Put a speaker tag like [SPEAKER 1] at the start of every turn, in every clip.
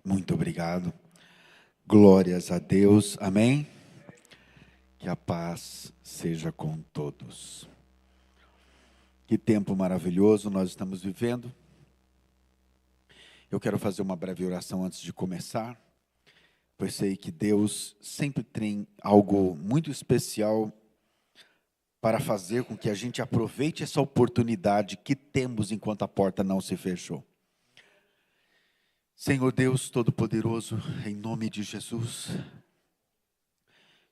[SPEAKER 1] Muito obrigado. Glórias a Deus. Amém? Que a paz seja com todos. Que tempo maravilhoso nós estamos vivendo. Eu quero fazer uma breve oração antes de começar, pois sei que Deus sempre tem algo muito especial para fazer com que a gente aproveite essa oportunidade que temos enquanto a porta não se fechou. Senhor Deus Todo-Poderoso, em nome de Jesus,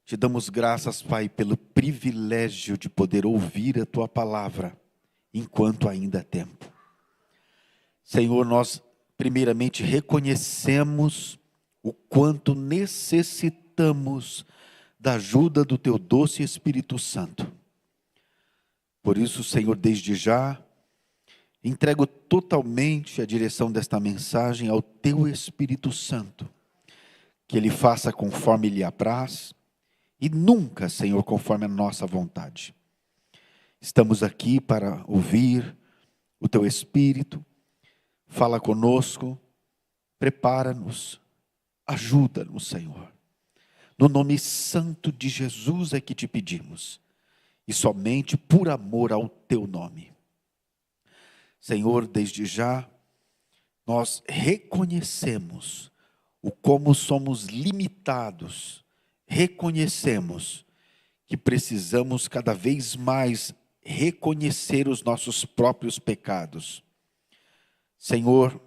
[SPEAKER 1] te damos graças, Pai, pelo privilégio de poder ouvir a Tua palavra, enquanto ainda há tempo. Senhor, nós primeiramente reconhecemos o quanto necessitamos da ajuda do Teu doce Espírito Santo. Por isso, Senhor, desde já, entrego totalmente a direção desta mensagem ao Teu Espírito Santo, que Ele faça conforme lhe apraz, e nunca, Senhor, conforme a nossa vontade. Estamos aqui para ouvir o Teu Espírito, fala conosco, prepara-nos, ajuda-nos, Senhor. No nome santo de Jesus é que te pedimos, e somente por amor ao Teu nome. Senhor, desde já, nós reconhecemos o como somos limitados, reconhecemos que precisamos cada vez mais reconhecer os nossos próprios pecados. Senhor,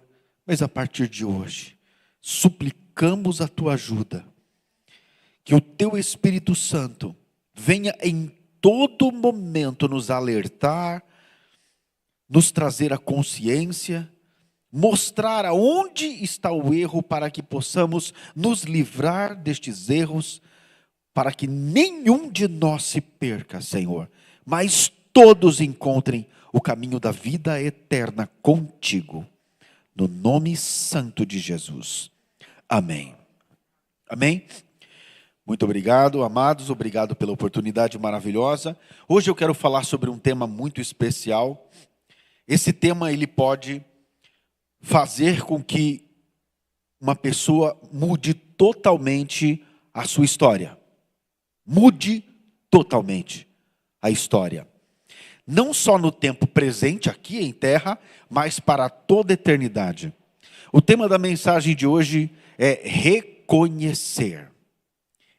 [SPEAKER 1] mas a partir de hoje, suplicamos a Tua ajuda, que o Teu Espírito Santo venha em todo momento nos alertar, nos trazer a consciência, mostrar aonde está o erro para que possamos nos livrar destes erros, para que nenhum de nós se perca, Senhor, mas todos encontrem o caminho da vida eterna contigo, no nome santo de Jesus. Amém. Amém? Muito obrigado, amados, obrigado pela oportunidade maravilhosa. Hoje eu quero falar sobre um tema muito especial. Esse tema, ele pode fazer com que uma pessoa mude totalmente a sua história. Mude totalmente a história. Não só no tempo presente, aqui em terra, mas para toda a eternidade. O tema da mensagem de hoje é reconhecer.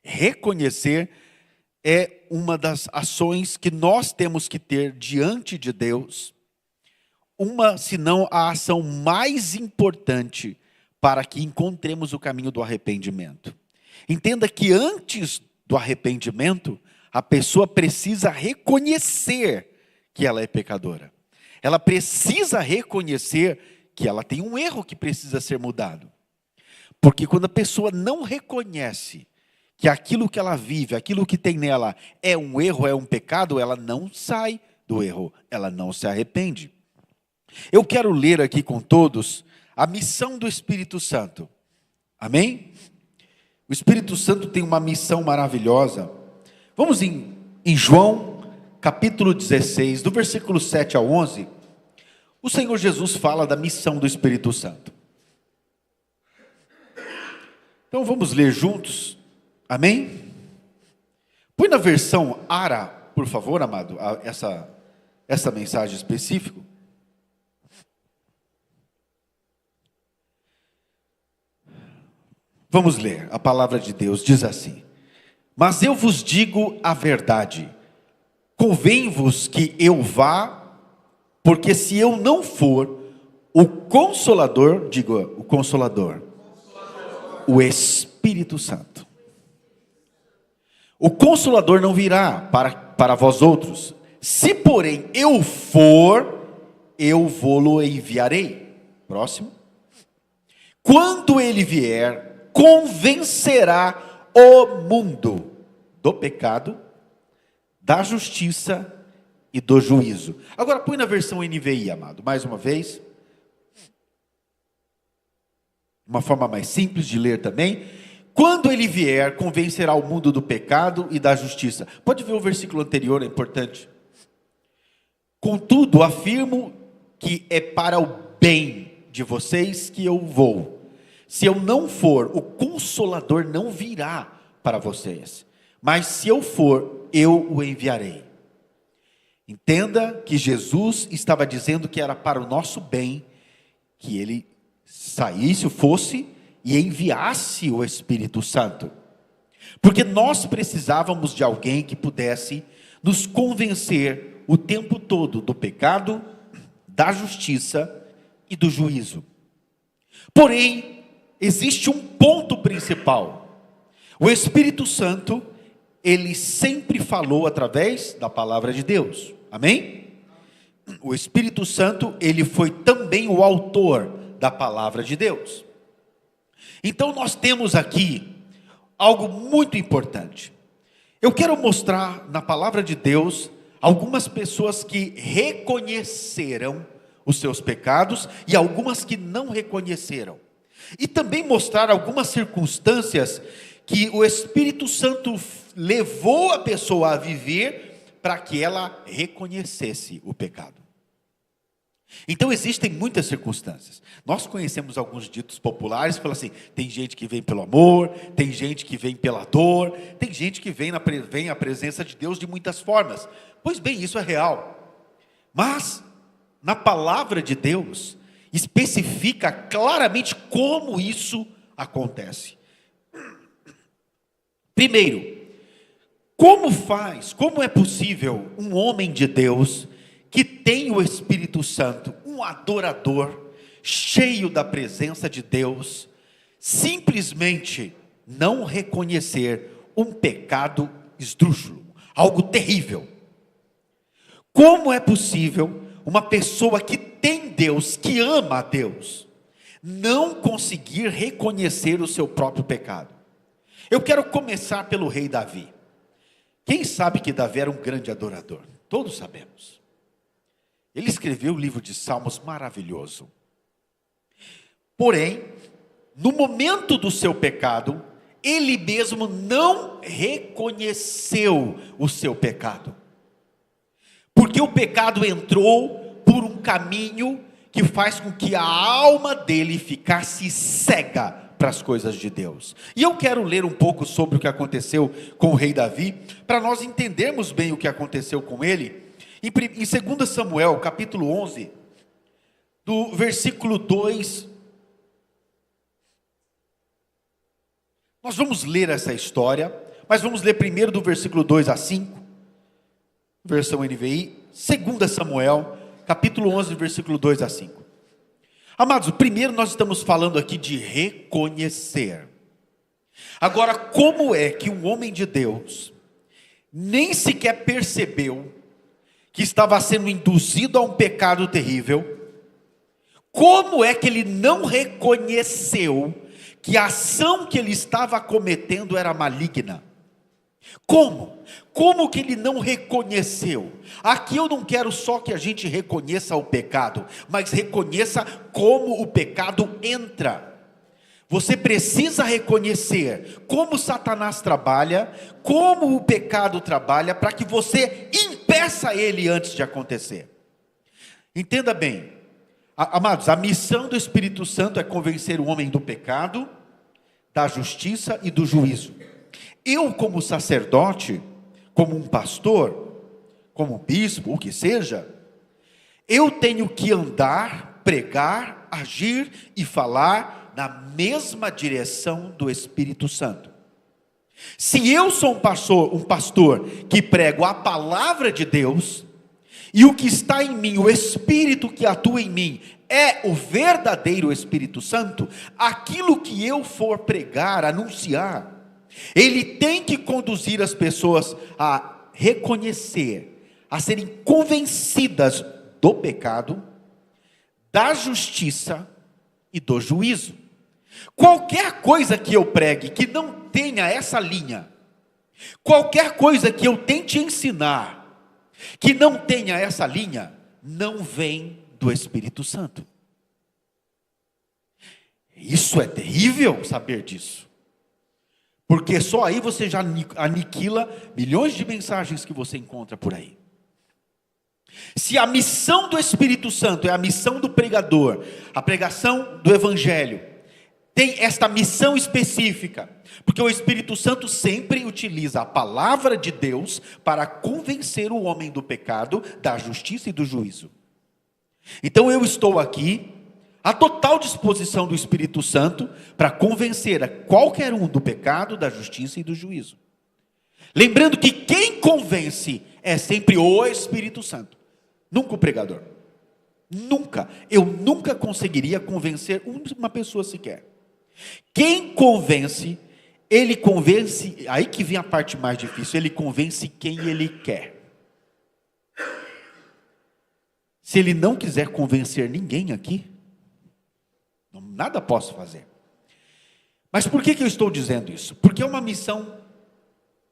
[SPEAKER 1] Reconhecer é uma das ações que nós temos que ter diante de Deus, se não a ação mais importante para que encontremos o caminho do arrependimento. Entenda que antes do arrependimento, a pessoa precisa reconhecer que ela é pecadora. Ela precisa reconhecer que ela tem um erro que precisa ser mudado. Porque quando a pessoa não reconhece que aquilo que ela vive, aquilo que tem nela é um erro, é um pecado, ela não sai do erro, ela não se arrepende. Eu quero ler aqui com todos a missão do Espírito Santo. Amém? O Espírito Santo tem uma missão maravilhosa. Vamos em João, capítulo 16, do versículo 7 ao 11. O Senhor Jesus fala da missão do Espírito Santo. Então vamos ler juntos. Amém? Põe na versão ARA, por favor, amado, essa mensagem específica. Vamos ler, a palavra de Deus diz assim: mas eu vos digo a verdade, convém-vos que eu vá, porque se eu não for, o Consolador, o Espírito Santo. O Consolador não virá para vós outros, se porém eu for, eu vô-lo enviarei. Próximo. Quando ele vier, convencerá o mundo do pecado, da justiça e do juízo. Agora põe na versão NVI, amado, mais uma vez. Uma forma mais simples de ler também. Quando ele vier, convencerá o mundo do pecado e da justiça. Pode ver o versículo anterior, é importante. Contudo, afirmo que é para o bem de vocês que eu vou. Se eu não for, o Consolador não virá para vocês. Mas se eu for, eu o enviarei. Entenda que Jesus estava dizendo que era para o nosso bem, que ele saísse, fosse e enviasse o Espírito Santo. Porque nós precisávamos de alguém que pudesse nos convencer o tempo todo do pecado, da justiça e do juízo. Porém, existe um ponto principal. O Espírito Santo, ele sempre falou através da palavra de Deus. Amém? O Espírito Santo, ele foi também o autor da palavra de Deus. Então nós temos aqui algo muito importante. Eu quero mostrar na palavra de Deus algumas pessoas que reconheceram os seus pecados e algumas que não reconheceram. E também mostrar algumas circunstâncias que o Espírito Santo levou a pessoa a viver para que ela reconhecesse o pecado. Então existem muitas circunstâncias. Nós conhecemos alguns ditos populares que falam assim: tem gente que vem pelo amor, tem gente que vem pela dor, tem gente que vem à presença de Deus de muitas formas. Pois bem, isso é real. Mas na palavra de Deus especifica claramente como isso acontece. Primeiro, como é possível um homem de Deus que tem o Espírito Santo, um adorador, cheio da presença de Deus, simplesmente não reconhecer um pecado esdrúxulo, algo terrível? Como é possível uma pessoa que tem Deus, que ama a Deus, não conseguir reconhecer o seu próprio pecado? Eu quero começar pelo rei Davi. Quem sabe que Davi era um grande adorador? Todos sabemos. Ele escreveu um livro de Salmos maravilhoso. Porém, no momento do seu pecado, ele mesmo não reconheceu o seu pecado. Porque o pecado entrou por um caminho que faz com que a alma dele ficasse cega para as coisas de Deus. E eu quero ler um pouco sobre o que aconteceu com o rei Davi, para nós entendermos bem o que aconteceu com ele. Em 2 Samuel, capítulo 11, do versículo 2, nós vamos ler essa história, mas vamos ler primeiro do versículo 2 a 5, versão NVI, 2 Samuel, capítulo 11, versículo 2 a 5. Amados, primeiro nós estamos falando aqui de reconhecer. Agora, como é que um homem de Deus nem sequer percebeu que estava sendo induzido a um pecado terrível? Como é que ele não reconheceu que a ação que ele estava cometendo era maligna? Como que ele não reconheceu? Aqui eu não quero só que a gente reconheça o pecado, mas reconheça como o pecado entra. Você precisa reconhecer como Satanás trabalha, como o pecado trabalha, para que você impeça ele antes de acontecer. Entenda bem, amados, a missão do Espírito Santo é convencer o homem do pecado, da justiça e do juízo. Eu, como sacerdote, como um pastor, como um bispo, o que seja, eu tenho que andar, pregar, agir e falar na mesma direção do Espírito Santo. Se eu sou um pastor que prego a palavra de Deus, e o que está em mim, o Espírito que atua em mim, é o verdadeiro Espírito Santo, aquilo que eu for pregar, anunciar, ele tem que conduzir as pessoas a reconhecer, a serem convencidas do pecado, da justiça e do juízo. Qualquer coisa que eu pregue que não tenha essa linha, qualquer coisa que eu tente ensinar que não tenha essa linha, não vem do Espírito Santo. Isso é terrível saber disso. Porque só aí você já aniquila milhões de mensagens que você encontra por aí. Se a missão do Espírito Santo é a missão do pregador, a pregação do Evangelho, tem esta missão específica, porque o Espírito Santo sempre utiliza a palavra de Deus para convencer o homem do pecado, da justiça e do juízo. Então eu estou aqui, à total disposição do Espírito Santo, para convencer a qualquer um do pecado, da justiça e do juízo. Lembrando que quem convence é sempre o Espírito Santo, nunca o pregador. Nunca, eu nunca conseguiria convencer uma pessoa sequer. Quem convence, ele convence, aí que vem a parte mais difícil, ele convence quem ele quer. Se ele não quiser convencer ninguém aqui, nada posso fazer. Mas por que eu estou dizendo isso? Porque é uma missão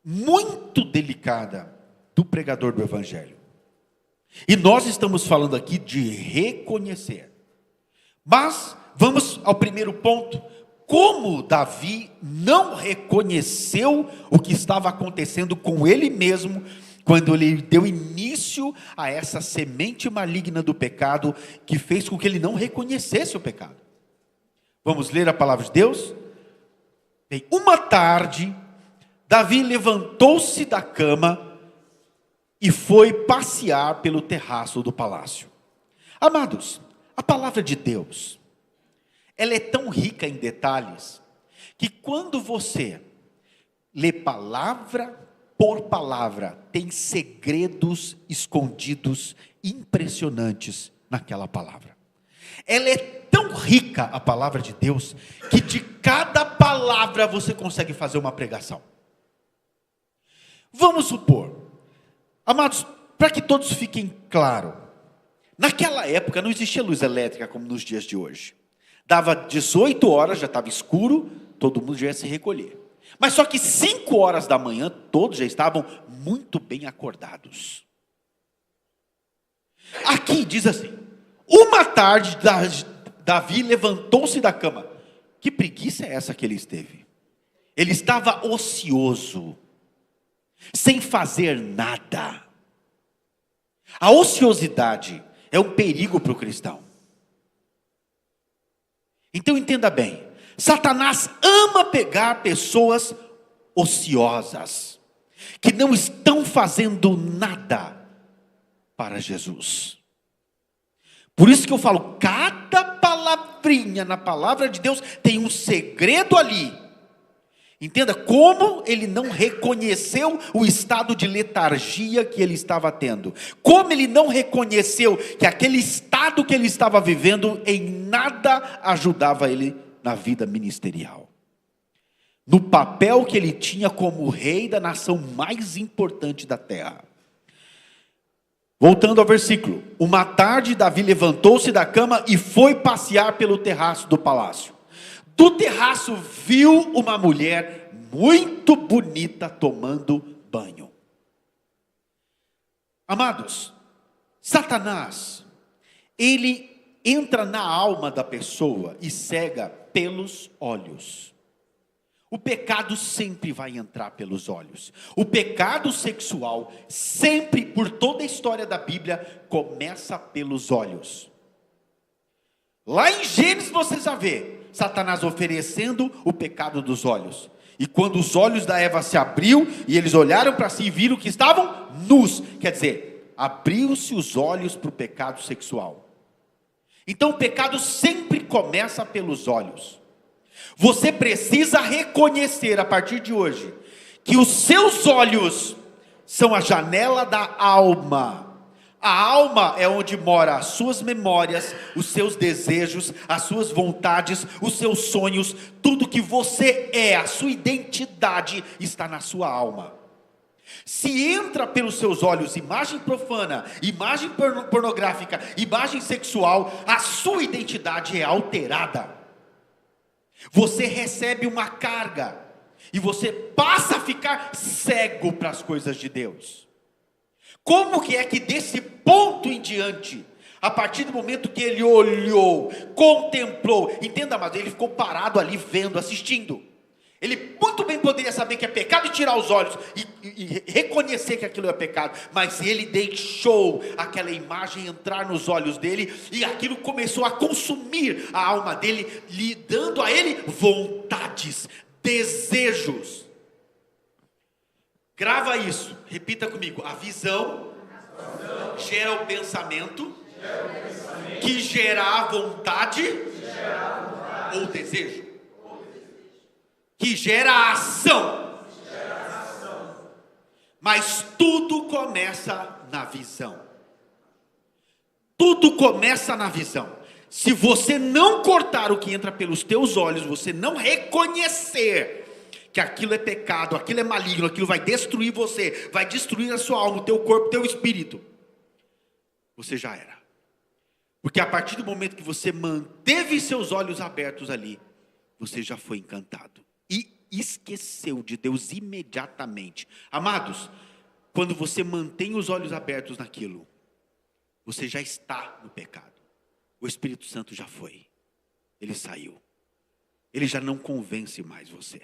[SPEAKER 1] muito delicada do pregador do Evangelho. E nós estamos falando aqui de reconhecer. Mas vamos ao primeiro ponto. Como Davi não reconheceu o que estava acontecendo com ele mesmo, quando ele deu início a essa semente maligna do pecado, que fez com que ele não reconhecesse o pecado. Vamos ler a palavra de Deus? Bem, uma tarde, Davi levantou-se da cama e foi passear pelo terraço do palácio. Amados, a palavra de Deus, ela é tão rica em detalhes, que quando você lê palavra por palavra, tem segredos escondidos, impressionantes naquela palavra. Ela é tão rica, a palavra de Deus, que de cada palavra você consegue fazer uma pregação. Vamos supor, amados, para que todos fiquem claros, naquela época não existia luz elétrica como nos dias de hoje. Dava 18 horas, já estava escuro, todo mundo já ia se recolher. Mas só que 5 horas da manhã, todos já estavam muito bem acordados. Aqui diz assim: uma tarde, Davi levantou-se da cama. Que preguiça é essa que ele esteve? Ele estava ocioso, sem fazer nada. A ociosidade é um perigo para o cristão. Então entenda bem, Satanás ama pegar pessoas ociosas, que não estão fazendo nada para Jesus. Por isso que eu falo, cada palavrinha na palavra de Deus tem um segredo ali. Entenda como ele não reconheceu o estado de letargia que ele estava tendo. Como ele não reconheceu que aquele estado que ele estava vivendo em nada ajudava ele na vida ministerial. No papel que ele tinha como rei da nação mais importante da terra. Voltando ao versículo. Uma tarde Davi levantou-se da cama e foi passear pelo terraço do palácio. Do terraço viu uma mulher muito bonita tomando banho. Amados, Satanás, ele entra na alma da pessoa e cega pelos olhos. O pecado sempre vai entrar pelos olhos. O pecado sexual sempre, por toda a história da Bíblia, começa pelos olhos. Lá em Gênesis você já vê Satanás oferecendo o pecado dos olhos. E quando os olhos da Eva se abriu e eles olharam para si e viram que estavam nus, quer dizer, abriu-se os olhos para o pecado sexual. Então o pecado sempre começa pelos olhos. Você precisa reconhecer a partir de hoje que os seus olhos são a janela da alma. A alma é onde mora as suas memórias, os seus desejos, as suas vontades, os seus sonhos, tudo que você é, a sua identidade está na sua alma. Se entra pelos seus olhos imagem profana, imagem pornográfica, imagem sexual, a sua identidade é alterada. Você recebe uma carga e você passa a ficar cego para as coisas de Deus. Como que é que desse ponto em diante, a partir do momento que ele olhou, contemplou, entenda, mas ele ficou parado ali vendo, assistindo. Ele muito bem poderia saber que é pecado e tirar os olhos e reconhecer que aquilo é pecado, mas ele deixou aquela imagem entrar nos olhos dele, e aquilo começou a consumir a alma dele, lhe dando a ele vontades, desejos. Grava isso, repita comigo: a visão gera o pensamento, que gera a vontade ou desejo, que gera a ação. Mas tudo começa na visão. Tudo começa na visão. Se você não cortar o que entra pelos teus olhos, você não reconhecer que aquilo é pecado, aquilo é maligno, aquilo vai destruir você, vai destruir a sua alma, o teu corpo, o teu espírito, você já era. Porque a partir do momento que você manteve seus olhos abertos ali, você já foi encantado e esqueceu de Deus imediatamente. Amados, quando você mantém os olhos abertos naquilo, você já está no pecado. O Espírito Santo já foi, ele saiu, ele já não convence mais você,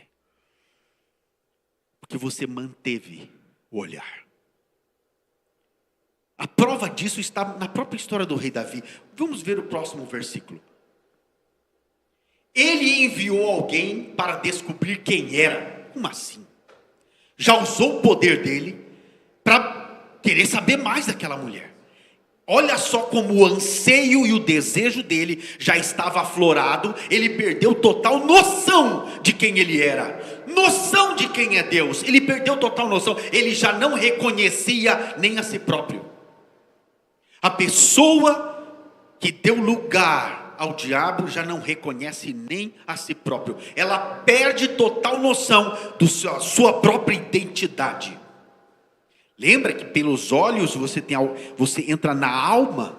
[SPEAKER 1] porque você manteve o olhar. A prova disso está na própria história do rei Davi. Vamos ver o próximo versículo. Ele enviou alguém para descobrir quem era. Como assim? Já usou o poder dele para querer saber mais daquela mulher. Olha só como o anseio e o desejo dele já estava aflorado. Ele perdeu total noção de quem ele era, noção de quem é Deus. Ele perdeu total noção. Ele já não reconhecia nem a si próprio. A pessoa que deu lugar ao diabo já não reconhece nem a si próprio. Ela perde total noção da sua própria identidade. Lembra que pelos olhos você entra na alma.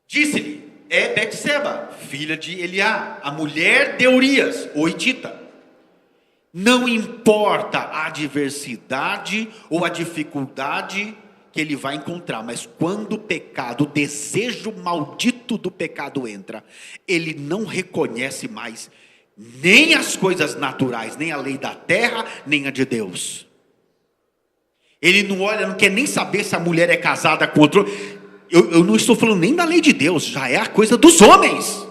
[SPEAKER 1] Disse-lhe: é Betseba, filha de Eliá, a mulher de Urias, o hitita. Não importa a adversidade ou a dificuldade que ele vai encontrar, mas quando o pecado, o desejo maldito do pecado entra, ele não reconhece mais nem as coisas naturais, nem a lei da terra, nem a de Deus. Ele não olha, não quer nem saber se a mulher é casada com outro. Eu não estou falando nem da lei de Deus, já é a coisa dos homens.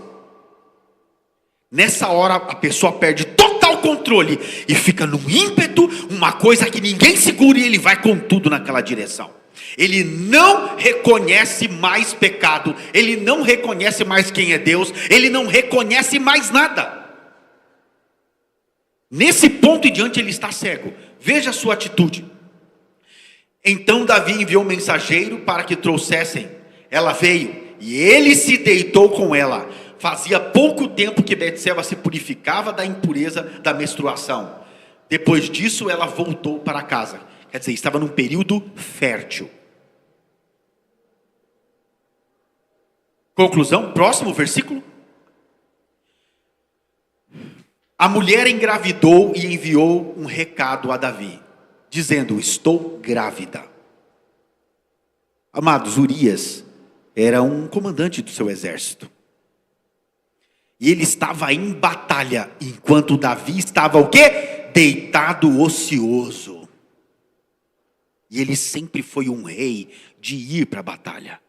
[SPEAKER 1] Nessa hora a pessoa perde total controle e fica num ímpeto, uma coisa que ninguém segura, e ele vai com tudo naquela direção. Ele não reconhece mais pecado, ele não reconhece mais quem é Deus, ele não reconhece mais nada. Nesse ponto em diante ele está cego. Veja a sua atitude. Então Davi enviou um mensageiro para que trouxessem. Ela veio e ele se deitou com ela. Fazia pouco tempo que Betseba se purificava da impureza da menstruação. Depois disso ela voltou para casa. Quer dizer, estava num período fértil. Conclusão, próximo versículo. A mulher engravidou e enviou um recado a Davi, dizendo: estou grávida. Amados, Urias era um comandante do seu exército. E ele estava em batalha, enquanto Davi estava o quê? Deitado, ocioso. E ele sempre foi um rei de ir para a batalha.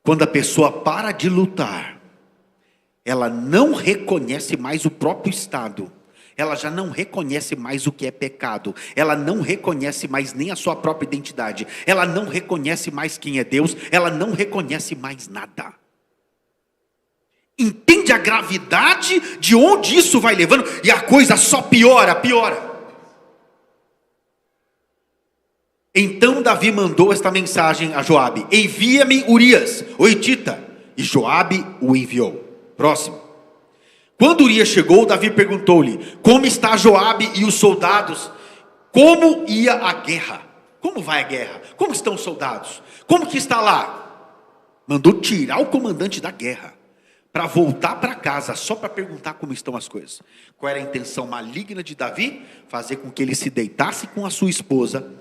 [SPEAKER 1] Quando a pessoa para de lutar, ela não reconhece mais o próprio estado. Ela já não reconhece mais o que é pecado. Ela não reconhece mais nem a sua própria identidade. Ela não reconhece mais quem é Deus. Ela não reconhece mais nada. Entende a gravidade de onde isso vai levando? E a coisa só piora, piora. Então Davi mandou esta mensagem a Joabe: envia-me Urias, o hitita. E Joabe o enviou. Próximo. Quando Urias chegou, Davi perguntou-lhe: como está Joabe e os soldados? Como ia a guerra? Como vai a guerra? Como estão os soldados? Como que está lá? Mandou tirar o comandante da guerra para voltar para casa só para perguntar como estão as coisas. Qual era a intenção maligna de Davi? Fazer com que ele se deitasse com a sua esposa,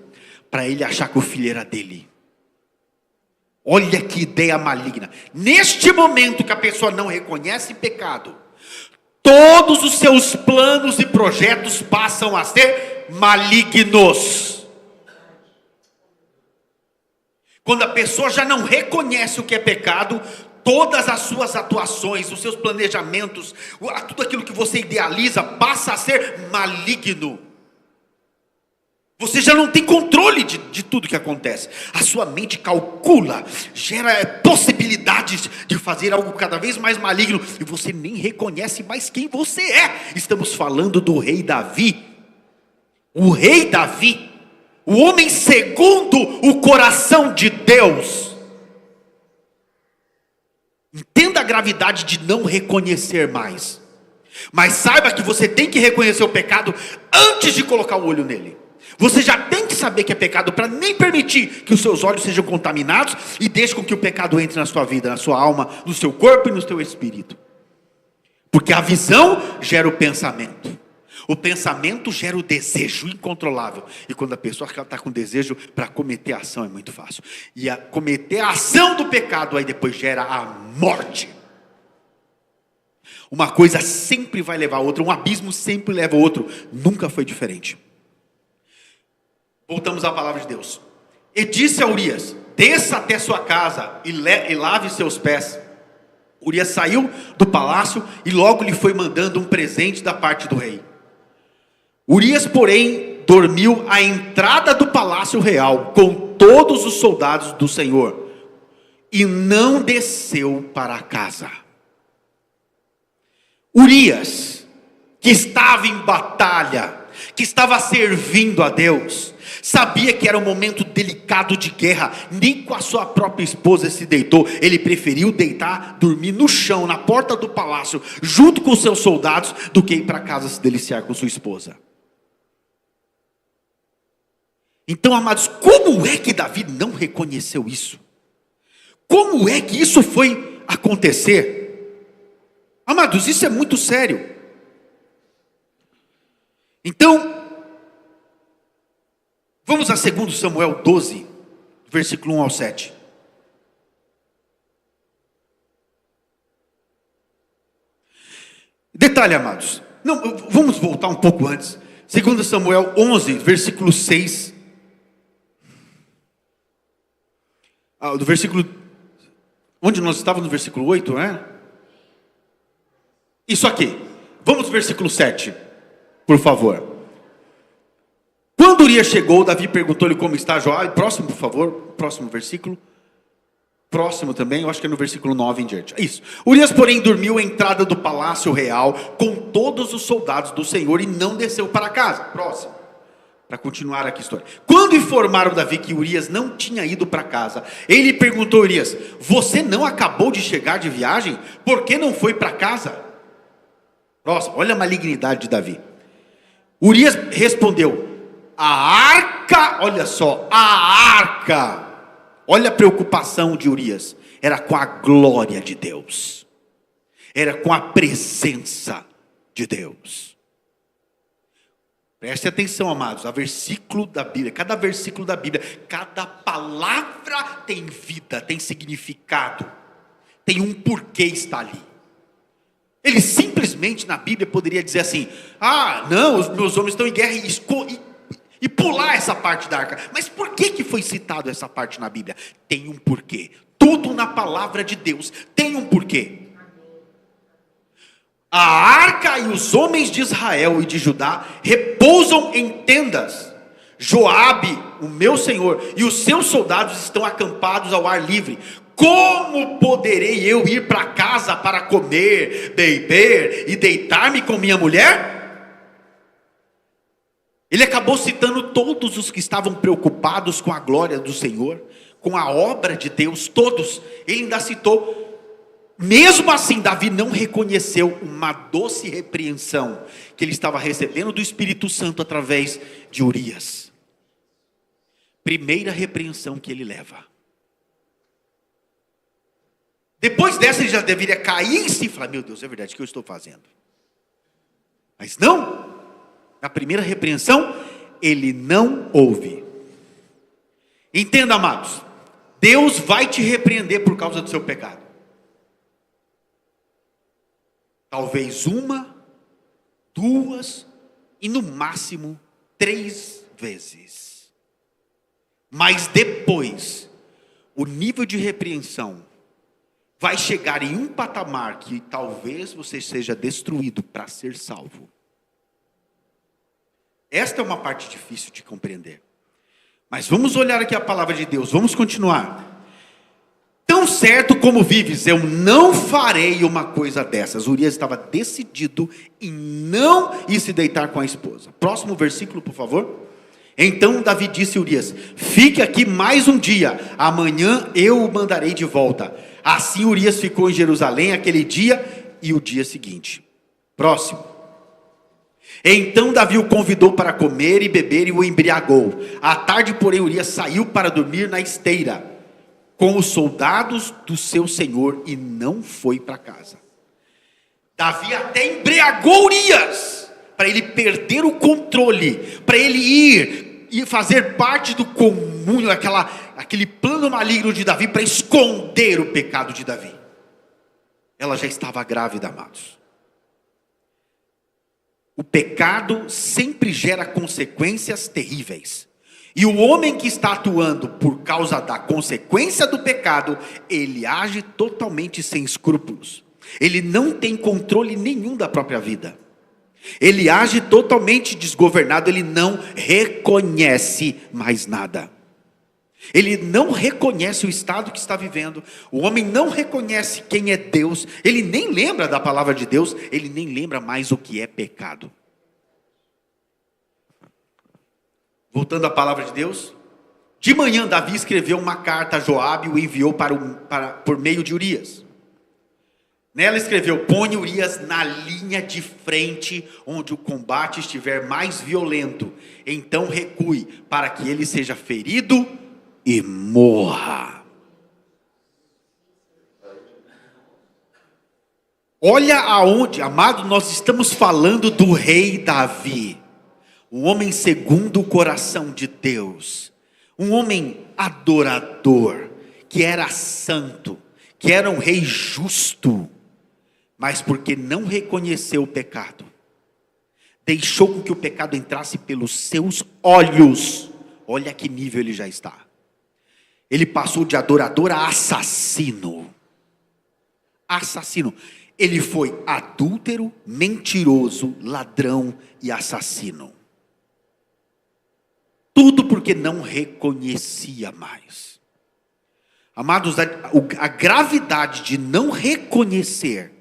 [SPEAKER 1] para ele achar que o filho era dele. Olha que ideia maligna. Neste momento que a pessoa não reconhece pecado, todos os seus planos e projetos passam a ser malignos. Quando a pessoa já não reconhece o que é pecado, todas as suas atuações, os seus planejamentos, tudo aquilo que você idealiza passa a ser maligno. Você já não tem controle de tudo que acontece. A sua mente calcula, gera possibilidades de fazer algo cada vez mais maligno, e você nem reconhece mais quem você é. Estamos falando do rei Davi. O rei Davi, o homem segundo o coração de Deus. Entenda a gravidade de não reconhecer mais. Mas saiba que você tem que reconhecer o pecado antes de colocar o olho nele. Você já tem que saber que é pecado para nem permitir que os seus olhos sejam contaminados e deixe com que o pecado entre na sua vida, na sua alma, no seu corpo e no seu espírito. Porque a visão gera o pensamento. O pensamento gera o desejo incontrolável. E quando a pessoa está com desejo para cometer a ação, é muito fácil. E cometer a ação do pecado aí depois gera a morte. Uma coisa sempre vai levar a outra. Um abismo sempre leva a outro. Nunca foi diferente. Voltamos à palavra de Deus. E disse a Urias: desça até sua casa e lave seus pés. Urias saiu do palácio e logo lhe foi mandando um presente da parte do rei. Urias, porém, dormiu à entrada do palácio real com todos os soldados do Senhor e não desceu para casa. Urias, que estava em batalha, que estava servindo a Deus, sabia que era um momento delicado de guerra. Nem com a sua própria esposa se deitou. Ele preferiu dormir no chão, na porta do palácio, junto com os seus soldados, do que ir para casa se deliciar com sua esposa. Então, amados, como é que Davi não reconheceu isso? Como é que isso foi acontecer? Amados, isso é muito sério. Então, vamos a 2 Samuel 12, versículo 1 ao 7. Detalhe, amados. Não, vamos voltar um pouco antes. 2 Samuel 11, versículo 6. Do versículo... Onde nós estávamos? No versículo 8, não é? Isso aqui. Vamos ao versículo 7, por favor. Quando Urias chegou, Davi perguntou-lhe como está Joabe. Próximo, por favor. Próximo versículo. Próximo também, eu acho que é no versículo 9 em diante. Isso. Urias, porém, dormiu à entrada do palácio real com todos os soldados do Senhor e não desceu para casa. Próximo. Para continuar aqui a história. Quando informaram Davi que Urias não tinha ido para casa, ele perguntou a Urias: você não acabou de chegar de viagem? Por que não foi para casa? Próximo. Olha a malignidade de Davi. Urias respondeu: a arca, olha só, a arca, olha a preocupação de Urias, era com a glória de Deus, era com a presença de Deus. Preste atenção, amados, a versículo da Bíblia, cada versículo da Bíblia, cada palavra tem vida, tem significado, tem um porquê está ali. Ele simplesmente na Bíblia poderia dizer assim: ah, não, os meus homens estão em guerra e pular essa parte da arca. Mas por que foi citado essa parte na Bíblia? Tem um porquê. Tudo na palavra de Deus tem um porquê. A arca e os homens de Israel e de Judá repousam em tendas. Joabe, o meu senhor, e os seus soldados estão acampados ao ar livre. Como poderei eu ir para casa para comer, beber e deitar-me com minha mulher? Ele acabou citando todos os que estavam preocupados com a glória do Senhor, com a obra de Deus, todos. Ele ainda citou. Mesmo assim, Davi não reconheceu uma doce repreensão que ele estava recebendo do Espírito Santo através de Urias. Primeira repreensão que ele leva. Depois dessa ele já deveria cair em si e falar: meu Deus, é verdade, o que eu estou fazendo? Mas não. Na primeira repreensão, ele não ouve. Entenda, amados, Deus vai te repreender por causa do seu pecado. Talvez uma, duas e no máximo 3 vezes. Mas depois, o nível de repreensão vai chegar em um patamar que talvez você seja destruído para ser salvo. Esta é uma parte difícil de compreender. Mas vamos olhar aqui a palavra de Deus, vamos continuar. Tão certo como vives, eu não farei uma coisa dessas. Urias estava decidido em não ir se deitar com a esposa. Próximo versículo, por favor. Então Davi disse a Urias: fique aqui mais um dia, amanhã eu o mandarei de volta. Assim Urias ficou em Jerusalém aquele dia e o dia seguinte. Próximo. Então Davi o convidou para comer e beber e o embriagou. À tarde, porém, Urias saiu para dormir na esteira com os soldados do seu senhor e não foi para casa. Davi até embriagou Urias, para ele perder o controle, para ele ir e fazer parte do comúnio, aquele plano maligno de Davi, para esconder o pecado de Davi. Ela já estava grávida, amados. O pecado sempre gera consequências terríveis. E o homem que está atuando por causa da consequência do pecado, ele age totalmente sem escrúpulos. Ele não tem controle nenhum da própria vida. Ele age totalmente desgovernado, ele não reconhece mais nada. Ele não reconhece o estado que está vivendo. O homem não reconhece quem é Deus. Ele nem lembra da palavra de Deus. Ele nem lembra mais o que é pecado. Voltando à palavra de Deus. De manhã Davi escreveu uma carta a Joabe e o enviou por meio de Urias. Nela escreveu: põe Urias na linha de frente, onde o combate estiver mais violento. Então recue, para que ele seja ferido e morra. Olha aonde, amado, nós estamos falando do rei Davi. Um homem segundo o coração de Deus. Um homem adorador, que era santo, que era um rei justo. Mas porque não reconheceu o pecado, deixou com que o pecado entrasse pelos seus olhos. Olha que nível ele já está. Ele passou de adorador a assassino. Assassino. Ele foi adúltero, mentiroso, ladrão e assassino. Tudo porque não reconhecia mais. Amados, a gravidade de não reconhecer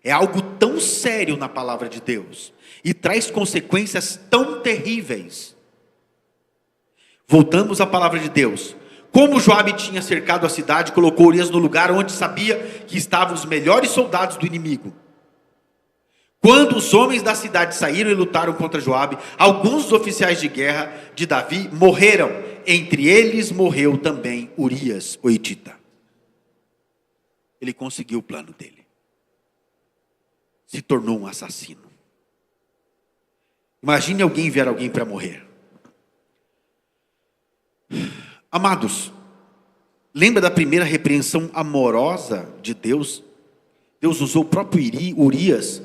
[SPEAKER 1] é algo tão sério na palavra de Deus e traz consequências tão terríveis. Voltamos à palavra de Deus. Como Joabe tinha cercado a cidade, colocou Urias no lugar onde sabia que estavam os melhores soldados do inimigo. Quando os homens da cidade saíram e lutaram contra Joabe, alguns dos oficiais de guerra de Davi morreram. Entre eles morreu também Urias, o hitita. Ele conseguiu o plano dele. Se tornou um assassino. Imagine alguém enviar alguém para morrer. Amados, lembra da primeira repreensão amorosa de Deus? Deus usou o próprio Urias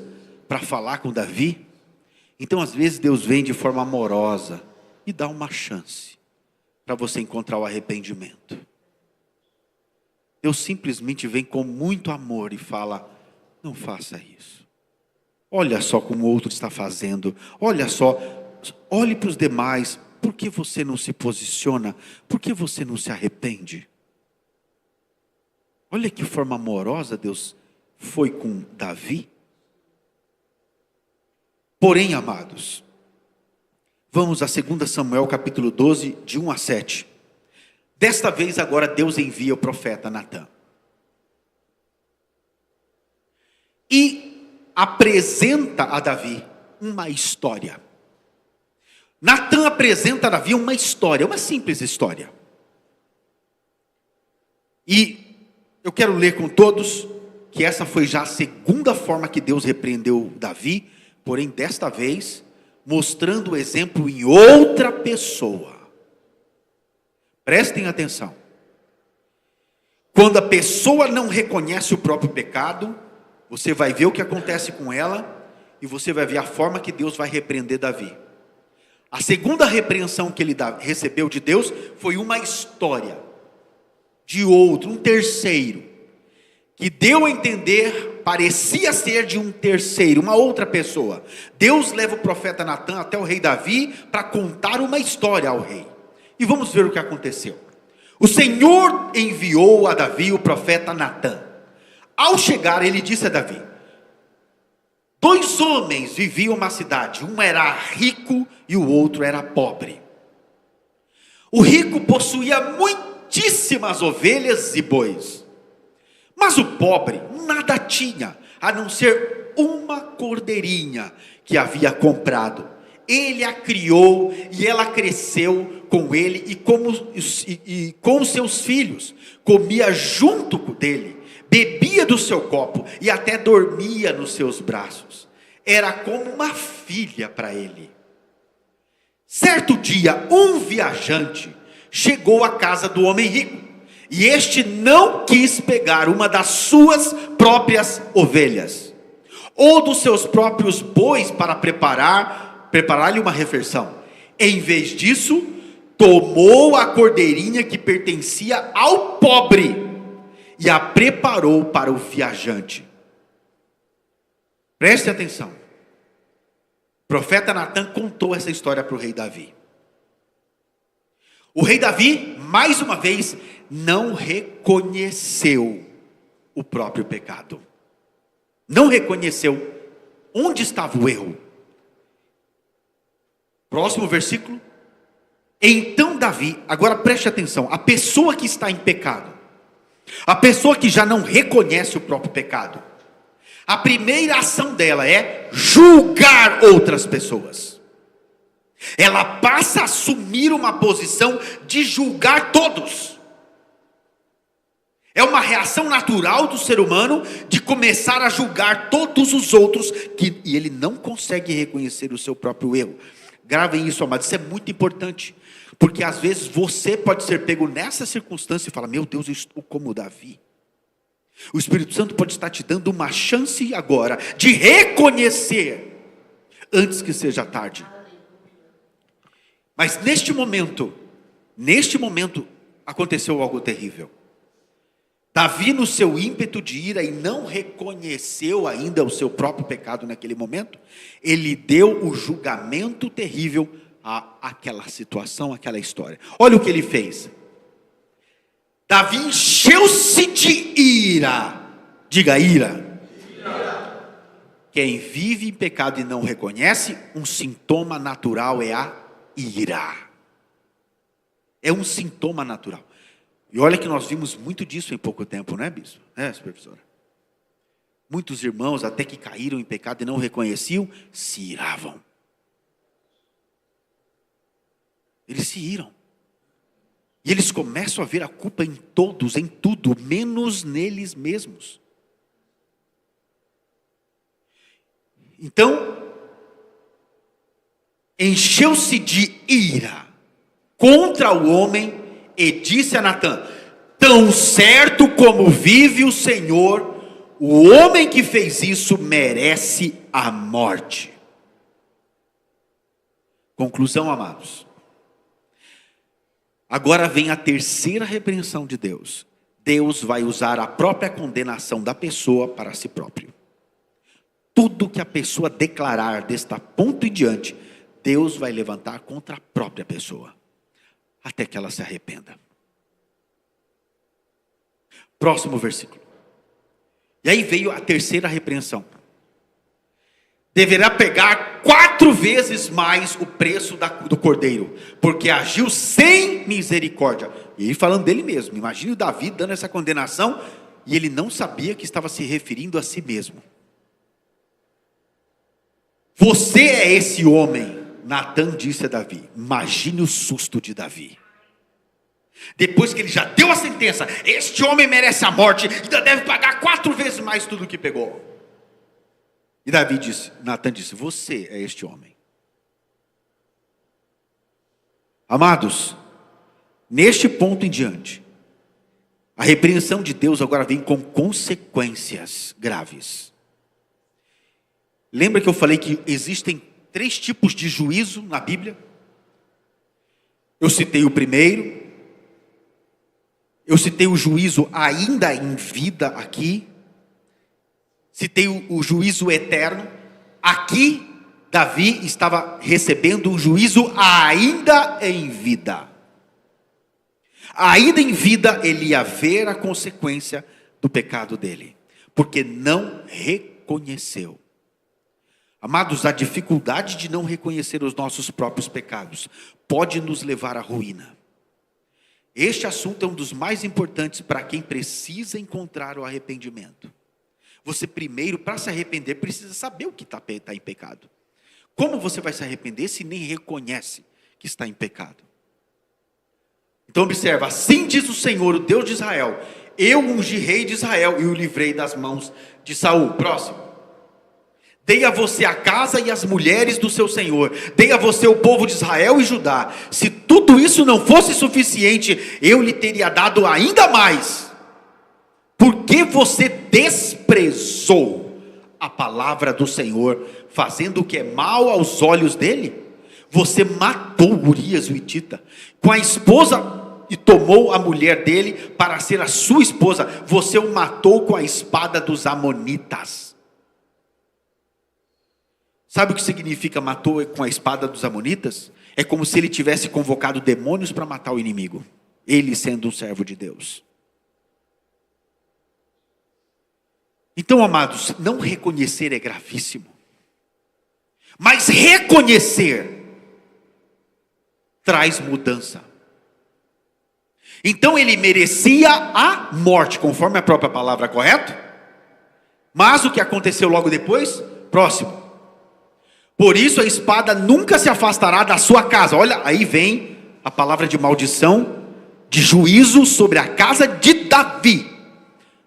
[SPEAKER 1] para falar com Davi. Então às vezes Deus vem de forma amorosa e dá uma chance para você encontrar o arrependimento. Deus simplesmente vem com muito amor e fala: não faça isso. Olha só como o outro está fazendo. Olha só, olhe para os demais. Por que você não se posiciona? Por que você não se arrepende? Olha que forma amorosa Deus foi com Davi. Porém, amados, vamos a 2 Samuel capítulo 12, de 1 a 7. Desta vez agora Deus envia o profeta Natã. E apresenta a Davi uma história. Natã apresenta a Davi uma história, uma simples história. E eu quero ler com todos que essa foi já a segunda forma que Deus repreendeu Davi, porém desta vez mostrando o exemplo em outra pessoa. Prestem atenção. Quando a pessoa não reconhece o próprio pecado, Você vai ver o que acontece com ela e você vai ver a forma que Deus vai repreender Davi. A segunda repreensão que ele recebeu de Deus foi uma história de outro, um terceiro, que deu a entender, parecia ser de um terceiro, uma outra pessoa. Deus leva o profeta Natan até o rei Davi para contar uma história ao rei. E vamos ver o que aconteceu. O Senhor enviou a Davi o profeta Natan. Ao chegar, ele disse a Davi: 2 homens viviam uma cidade, um era rico e o outro era pobre. O rico possuía muitíssimas ovelhas e bois, mas o pobre nada tinha, a não ser uma cordeirinha que havia comprado. Ele a criou e ela cresceu com ele e com seus filhos, comia junto dele, bebia do seu copo e até dormia nos seus braços. Era como uma filha para ele. Certo dia, um viajante chegou à casa do homem rico, e este não quis pegar uma das suas próprias ovelhas, ou dos seus próprios bois para preparar-lhe uma refeição. Em vez disso, tomou a cordeirinha que pertencia ao pobre e a preparou para o viajante. Preste atenção. O profeta Natan contou essa história para o rei Davi. O rei Davi, mais uma vez, não reconheceu o próprio pecado. Não reconheceu onde estava o erro. Próximo versículo. Então Davi, agora preste atenção, a pessoa que está em pecado, a pessoa que já não reconhece o próprio pecado, a primeira ação dela é julgar outras pessoas. Ela passa a assumir uma posição de julgar todos. É uma reação natural do ser humano de começar a julgar todos os outros, e ele não consegue reconhecer o seu próprio erro. Gravem isso, amados, isso é muito importante, porque às vezes você pode ser pego nessa circunstância e falar: meu Deus, eu estou como Davi. O Espírito Santo pode estar te dando uma chance agora de reconhecer, antes que seja tarde. Mas neste momento, aconteceu algo terrível. Davi, no seu ímpeto de ira, e não reconheceu ainda o seu próprio pecado naquele momento, ele deu o julgamento terrível àquela situação, àquela história. Olha o que ele fez. Davi encheu-se de ira. Diga: ira. Quem vive em pecado e não reconhece, um sintoma natural é a ira. É um sintoma natural. E olha que nós vimos muito disso em pouco tempo, não é, bispo? É, supervisora? Muitos irmãos, até que caíram em pecado e não reconheciam, se iravam. Eles se iram. E eles começam a ver a culpa em todos, em tudo, menos neles mesmos. Então, encheu-se de ira contra o homem e disse a Natan: tão certo como vive o Senhor, o homem que fez isso merece a morte. Conclusão, amados. Agora vem a terceira repreensão de Deus. Deus vai usar a própria condenação da pessoa para si próprio. Tudo que a pessoa declarar deste ponto em diante, Deus vai levantar contra a própria pessoa, até que ela se arrependa. Próximo versículo. E aí veio a terceira repreensão. Deverá pegar 4 vezes mais o preço do cordeiro, porque agiu sem misericórdia. E ele falando dele mesmo. Imagine o Davi dando essa condenação, e ele não sabia que estava se referindo a si mesmo. Você é esse homem. Natan disse a Davi. Imagine o susto de Davi. Depois que ele já deu a sentença, este homem merece a morte, ainda deve pagar 4 vezes mais tudo que pegou. E Natan disse: você é este homem. Amados, neste ponto em diante, a repreensão de Deus agora vem com consequências graves. Lembra que eu falei que existem 3 tipos de juízo na Bíblia? Eu citei o primeiro. Eu citei o juízo ainda em vida aqui. Citei o juízo eterno. Aqui, Davi estava recebendo um juízo ainda em vida. Ainda em vida, ele ia ver a consequência do pecado dele, porque não reconheceu. Amados, a dificuldade de não reconhecer os nossos próprios pecados pode nos levar à ruína. Este assunto é um dos mais importantes para quem precisa encontrar o arrependimento. Você primeiro, para se arrepender, precisa saber o que está em pecado. Como você vai se arrepender se nem reconhece que está em pecado? Então observa, assim diz o Senhor, o Deus de Israel: eu ungi rei de Israel e o livrei das mãos de Saul. Próximo. Dei a você a casa e as mulheres do seu Senhor. Dei a você o povo de Israel e Judá. Se tudo isso não fosse suficiente, eu lhe teria dado ainda mais. Porque você desprezou a palavra do Senhor, fazendo o que é mal aos olhos dele? Você matou Urias o Hitita com a esposa e tomou a mulher dele para ser a sua esposa. Você o matou com a espada dos amonitas. Sabe o que significa matou com a espada dos amonitas? É como se ele tivesse convocado demônios para matar o inimigo, ele sendo um servo de Deus. Então, amados, não reconhecer é gravíssimo, mas reconhecer traz mudança. Então ele merecia a morte, conforme a própria palavra, correto? Mas o que aconteceu logo depois? Próximo. Por isso a espada nunca se afastará da sua casa. Olha, aí vem a palavra de maldição, de juízo sobre a casa de Davi.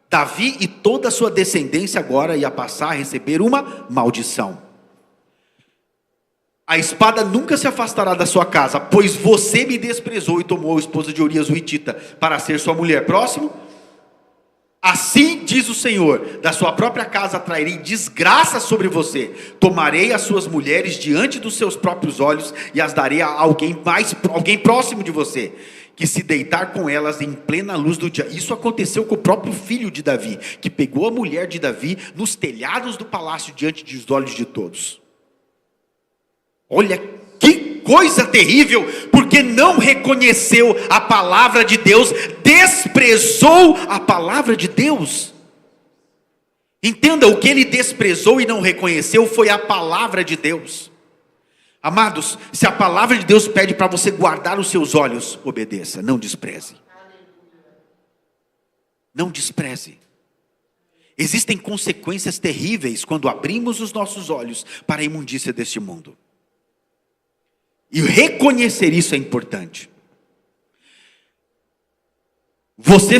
[SPEAKER 1] Davi e toda a sua descendência agora ia passar a receber uma maldição. A espada nunca se afastará da sua casa, pois você me desprezou e tomou a esposa de Urias o Hitita para ser sua mulher. Próximo. Assim diz o Senhor: da sua própria casa trarei desgraça sobre você. Tomarei as suas mulheres diante dos seus próprios olhos e as darei a alguém próximo de você, que se deitar com elas em plena luz do dia. Isso aconteceu com o próprio filho de Davi, que pegou a mulher de Davi nos telhados do palácio diante dos olhos de todos. Olha que coisa terrível, porque não reconheceu a palavra de Deus, desprezou a palavra de Deus. Entenda, o que ele desprezou e não reconheceu foi a palavra de Deus. Amados, se a palavra de Deus pede para você guardar os seus olhos, obedeça, não despreze. Não despreze. Existem consequências terríveis quando abrimos os nossos olhos para a imundícia deste mundo. E reconhecer isso é importante. Você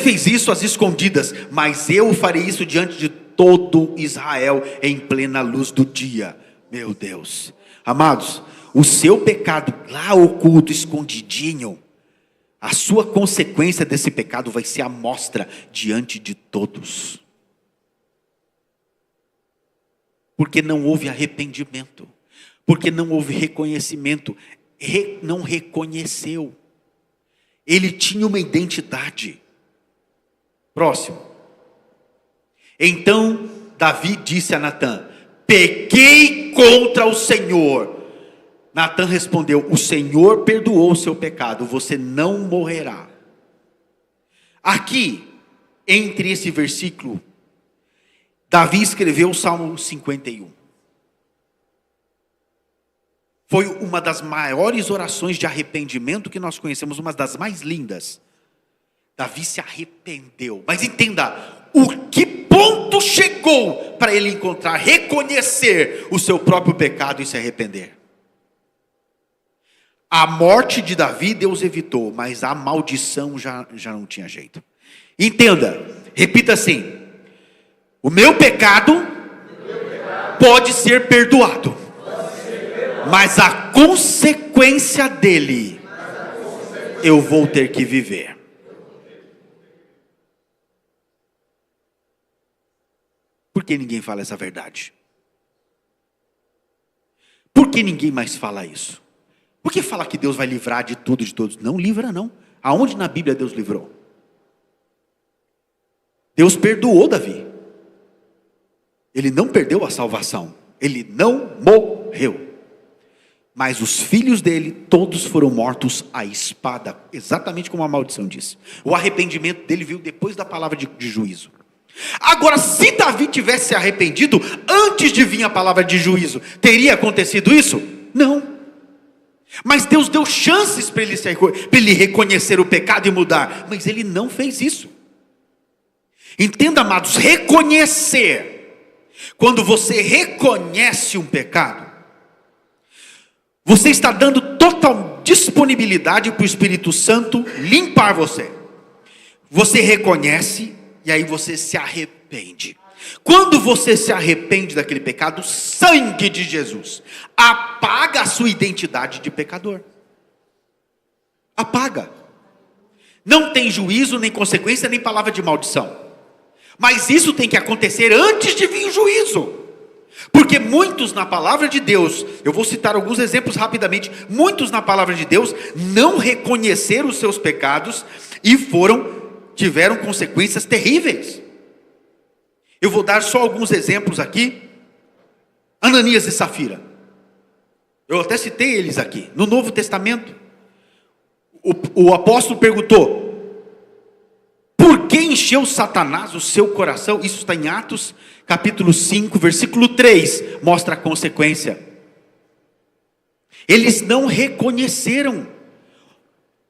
[SPEAKER 1] fez isso às escondidas, mas eu farei isso diante de todo Israel em plena luz do dia. Meu Deus. Amados, o seu pecado lá oculto, escondidinho, a sua consequência desse pecado vai ser a mostra diante de todos. Porque não houve arrependimento. Porque não houve reconhecimento, não reconheceu. Ele tinha uma identidade. Próximo. Então Davi disse a Natã: pequei contra o Senhor. Natã respondeu: o Senhor perdoou o seu pecado, você não morrerá. Aqui, entre esse versículo, Davi escreveu o Salmo 51. Foi uma das maiores orações de arrependimento que nós conhecemos, uma das mais lindas. Davi se arrependeu. Mas entenda, o que ponto chegou para ele encontrar, reconhecer o seu próprio pecado e se arrepender? A morte de Davi Deus evitou, mas a maldição já não tinha jeito. Entenda, repita assim: o meu pecado pode ser perdoado, mas a consequência dele eu vou ter que viver. Por que ninguém fala essa verdade? Por que ninguém mais fala isso? Por que fala que Deus vai livrar de tudo, de todos? Não livra, não. Aonde na Bíblia Deus livrou? Deus perdoou Davi. Ele não perdeu a salvação. Ele não morreu. Mas os filhos dele, todos foram mortos à espada. Exatamente como a maldição diz. O arrependimento dele veio depois da palavra de juízo. Agora, se Davi tivesse se arrependido antes de vir a palavra de juízo, teria acontecido isso? Não. Mas Deus deu chances para ele reconhecer o pecado e mudar. Mas ele não fez isso. Entenda, amados, reconhecer. Quando você reconhece um pecado, você está dando total disponibilidade para o Espírito Santo limpar você. Você reconhece e aí você se arrepende. Quando você se arrepende daquele pecado, o sangue de Jesus apaga a sua identidade de pecador. Apaga. Não tem juízo, nem consequência, nem palavra de maldição. Mas isso tem que acontecer antes de vir o juízo. Porque muitos na palavra de Deus, eu vou citar alguns exemplos rapidamente, muitos na palavra de Deus não reconheceram os seus pecados e tiveram consequências terríveis. Eu vou dar só alguns exemplos aqui. Ananias e Safira. Eu até citei eles aqui. No Novo Testamento, o apóstolo perguntou: por que encheu Satanás o seu coração? Isso está em Atos capítulo 5, versículo 3. Mostra a consequência. Eles não reconheceram.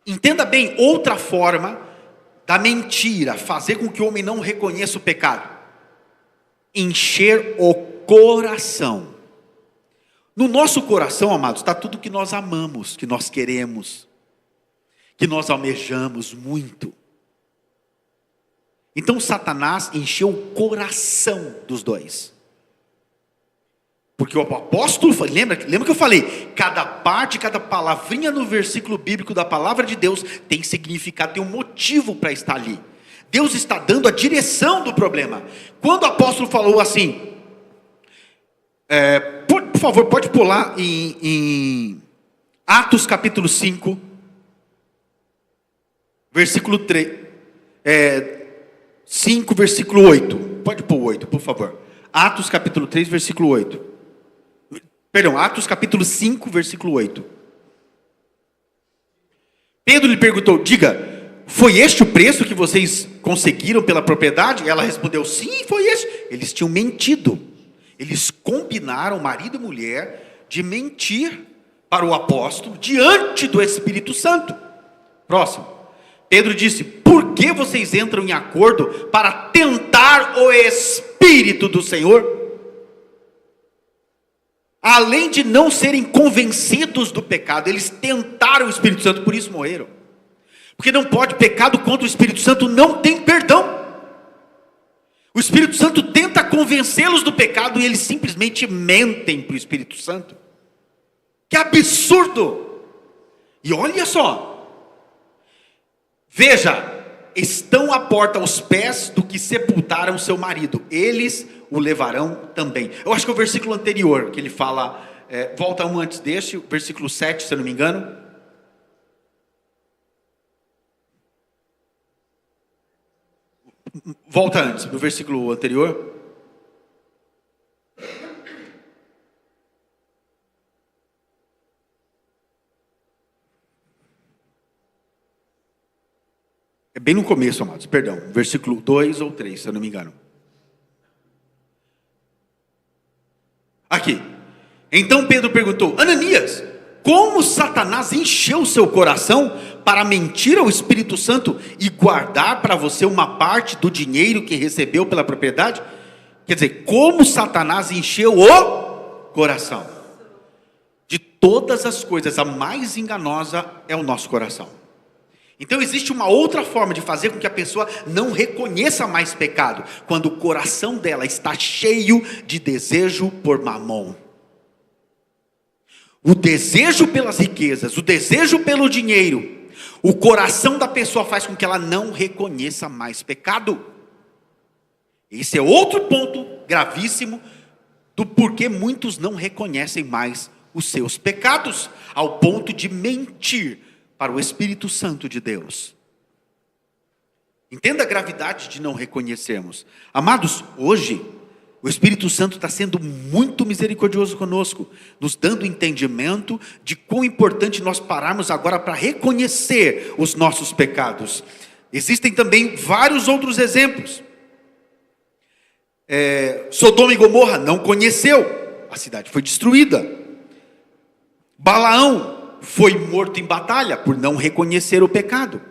[SPEAKER 1] Entenda bem, outra forma da mentira, fazer com que o homem não reconheça o pecado. Encher o coração. No nosso coração, amados, está tudo que nós amamos, que nós queremos, que nós almejamos muito. Então Satanás encheu o coração dos dois. Porque o apóstolo, lembra que eu falei? Cada parte, cada palavrinha no versículo bíblico da palavra de Deus tem significado, tem um motivo para estar ali. Deus está dando a direção do problema. Quando o apóstolo falou assim, por favor, pode pular em Atos capítulo 5, versículo 3, 5, versículo 8. Pode pôr o 8, por favor. Atos capítulo 3, versículo 8. Perdão, Atos capítulo 5, versículo 8. Pedro lhe perguntou: diga, foi este o preço que vocês conseguiram pela propriedade? Ela respondeu: sim, foi este. Eles tinham mentido. Eles combinaram, marido e mulher, de mentir para o apóstolo diante do Espírito Santo. Próximo. Pedro disse: por que vocês entram em acordo para tentar o Espírito do Senhor? Além de não serem convencidos do pecado, eles tentaram o Espírito Santo, por isso morreram. Porque não pode, pecado contra o Espírito Santo não tem perdão. O Espírito Santo tenta convencê-los do pecado e eles simplesmente mentem para o Espírito Santo. Que absurdo! E olha só, veja, estão à porta os pés do que sepultaram seu marido, eles o levarão também. Eu acho que é o versículo anterior que ele fala, volta um antes deste, o versículo 7, se eu não me engano. Volta antes, no versículo anterior. É bem no começo, amados, perdão. Versículo 2 ou 3, se eu não me engano. Aqui. Então Pedro perguntou: Ananias, como Satanás encheu o seu coração para mentir ao Espírito Santo e guardar para você uma parte do dinheiro que recebeu pela propriedade? Quer dizer, como Satanás encheu o coração? De todas as coisas, a mais enganosa é o nosso coração. Então existe uma outra forma de fazer com que a pessoa não reconheça mais pecado, quando o coração dela está cheio de desejo por mamon. O desejo pelas riquezas, o desejo pelo dinheiro, o coração da pessoa faz com que ela não reconheça mais pecado. Esse é outro ponto gravíssimo do porquê muitos não reconhecem mais os seus pecados, ao ponto de mentir para o Espírito Santo de Deus. Entenda a gravidade de não reconhecermos. Amados, hoje, o Espírito Santo está sendo muito misericordioso conosco, nos dando entendimento de quão importante nós pararmos agora para reconhecer os nossos pecados. Existem também vários outros exemplos. Sodoma e Gomorra não conheceu, a cidade foi destruída. Balaão foi morto em batalha por não reconhecer o pecado.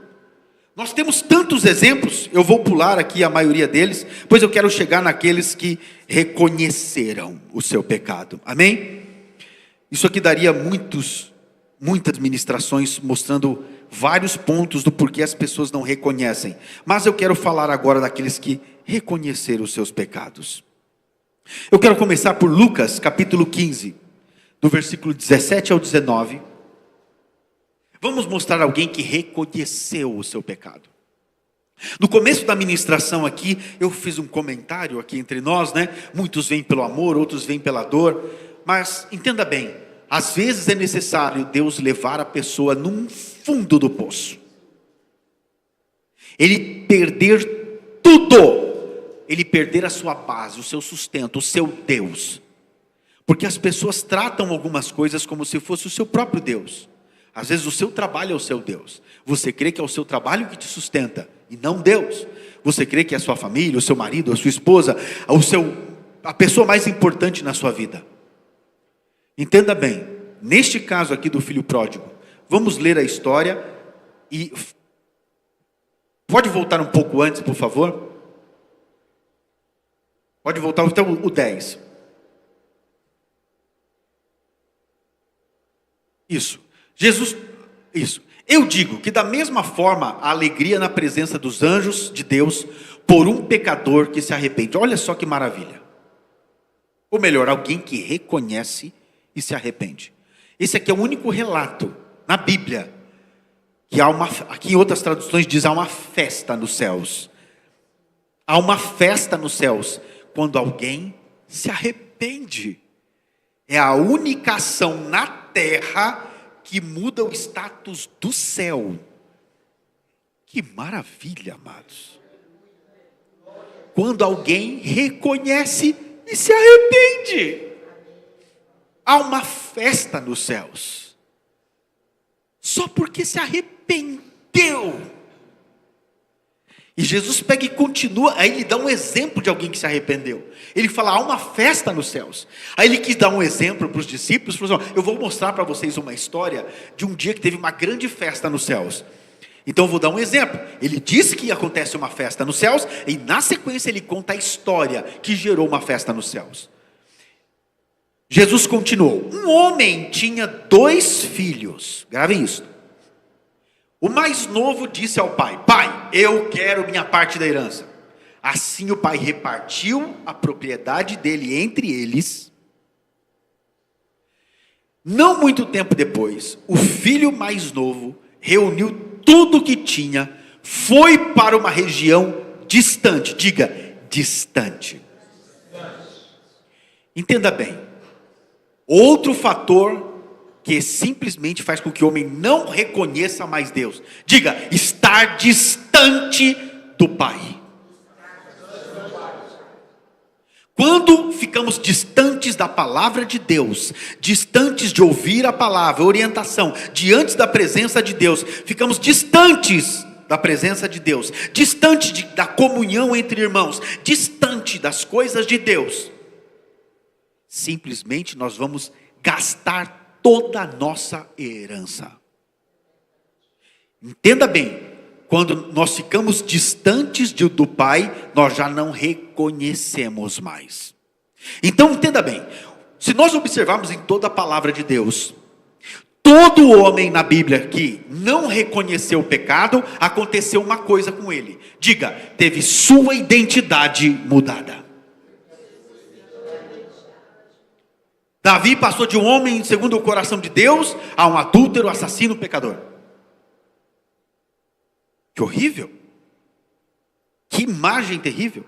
[SPEAKER 1] Nós temos tantos exemplos, eu vou pular aqui a maioria deles, pois eu quero chegar naqueles que reconheceram o seu pecado. Amém? Isso aqui daria muitas ministrações mostrando vários pontos do porquê as pessoas não reconhecem. Mas eu quero falar agora daqueles que reconheceram os seus pecados. Eu quero começar por Lucas, capítulo 15, do versículo 17 ao 19. Vamos mostrar alguém que reconheceu o seu pecado. No começo da ministração aqui, eu fiz um comentário aqui entre nós, né? Muitos vêm pelo amor, outros vêm pela dor. Mas entenda bem, às vezes é necessário Deus levar a pessoa num fundo do poço. Ele perder tudo. Ele perder a sua base, o seu sustento, o seu Deus. Porque as pessoas tratam algumas coisas como se fosse o seu próprio Deus. Às vezes o seu trabalho é o seu Deus. Você crê que é o seu trabalho que te sustenta e não Deus. Você crê que é a sua família, o seu marido, a sua esposa, a pessoa mais importante na sua vida. Entenda bem, neste caso aqui do filho pródigo, vamos ler a história e... Pode voltar um pouco antes, por favor? Pode voltar até o 10. Isso. Eu digo que da mesma forma a alegria na presença dos anjos de Deus por um pecador que se arrepende. Olha só que maravilha. Ou melhor, alguém que reconhece e se arrepende. Esse aqui é o único relato na Bíblia que aqui em outras traduções diz há uma festa nos céus. Há uma festa nos céus quando alguém se arrepende. É a única ação na terra que muda o status do céu. Que maravilha, amados. Quando alguém reconhece e se arrepende. Há uma festa nos céus. Só porque se arrependeu. E Jesus pega e continua, aí ele dá um exemplo de alguém que se arrependeu. Ele fala, há uma festa nos céus. Aí ele quis dar um exemplo para os discípulos, falou assim, eu vou mostrar para vocês uma história de um dia que teve uma grande festa nos céus. Então eu vou dar um exemplo. Ele disse que acontece uma festa nos céus, e na sequência ele conta a história que gerou uma festa nos céus. Jesus continuou, um homem tinha 2 filhos, gravem isso. O mais novo disse ao pai, pai, eu quero minha parte da herança. Assim o pai repartiu a propriedade dele entre eles. Não muito tempo depois, o filho mais novo reuniu tudo o que tinha, foi para uma região distante, diga, distante. Entenda bem, outro fator que simplesmente faz com que o homem não reconheça mais Deus. Diga, estar distante do Pai. Quando ficamos distantes da palavra de Deus, distantes de ouvir a palavra, orientação, diante da presença de Deus, ficamos distantes da presença de Deus, distante da comunhão entre irmãos, distante das coisas de Deus, simplesmente nós vamos gastar toda a nossa herança. Entenda bem, quando nós ficamos distantes do Pai, nós já não reconhecemos mais. Então entenda bem, se nós observarmos em toda a palavra de Deus, todo homem na Bíblia que não reconheceu o pecado, aconteceu uma coisa com ele. Diga, teve sua identidade mudada. Davi passou de um homem segundo o coração de Deus a um adúltero, assassino, pecador. Que horrível. Que imagem terrível.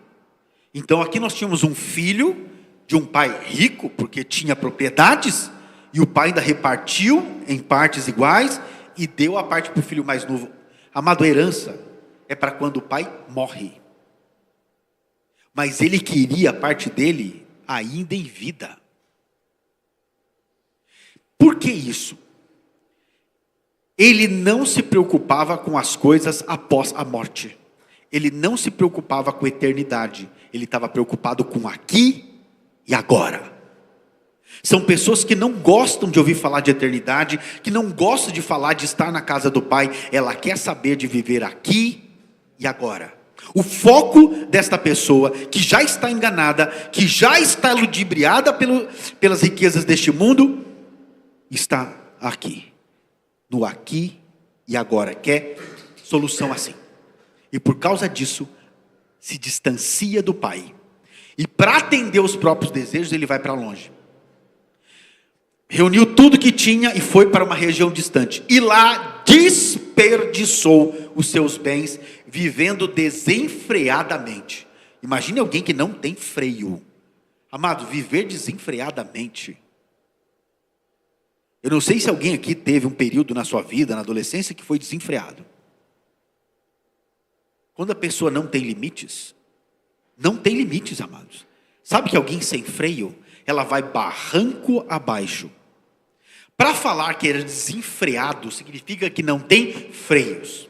[SPEAKER 1] Então aqui nós tínhamos um filho de um pai rico, porque tinha propriedades, e o pai ainda repartiu em partes iguais e deu a parte para o filho mais novo. Amado, herança é para quando o pai morre. Mas ele queria a parte dele ainda em vida. Por que isso? Ele não se preocupava com as coisas após a morte. Ele não se preocupava com a eternidade. Ele estava preocupado com aqui e agora. São pessoas que não gostam de ouvir falar de eternidade, que não gostam de falar de estar na casa do Pai. Ela quer saber de viver aqui e agora. O foco desta pessoa, que já está enganada, que já está ludibriada pelas riquezas deste mundo, está aqui. No aqui e agora. Quer solução assim. E por causa disso, se distancia do Pai. E para atender os próprios desejos, ele vai para longe. Reuniu tudo que tinha e foi para uma região distante. E lá desperdiçou os seus bens, vivendo desenfreadamente. Imagine alguém que não tem freio. Amado, viver desenfreadamente. Eu não sei se alguém aqui teve um período na sua vida, na adolescência, que foi desenfreado. Quando a pessoa não tem limites, amados. Sabe que alguém sem freio, ela vai barranco abaixo. Para falar que era desenfreado, significa que não tem freios.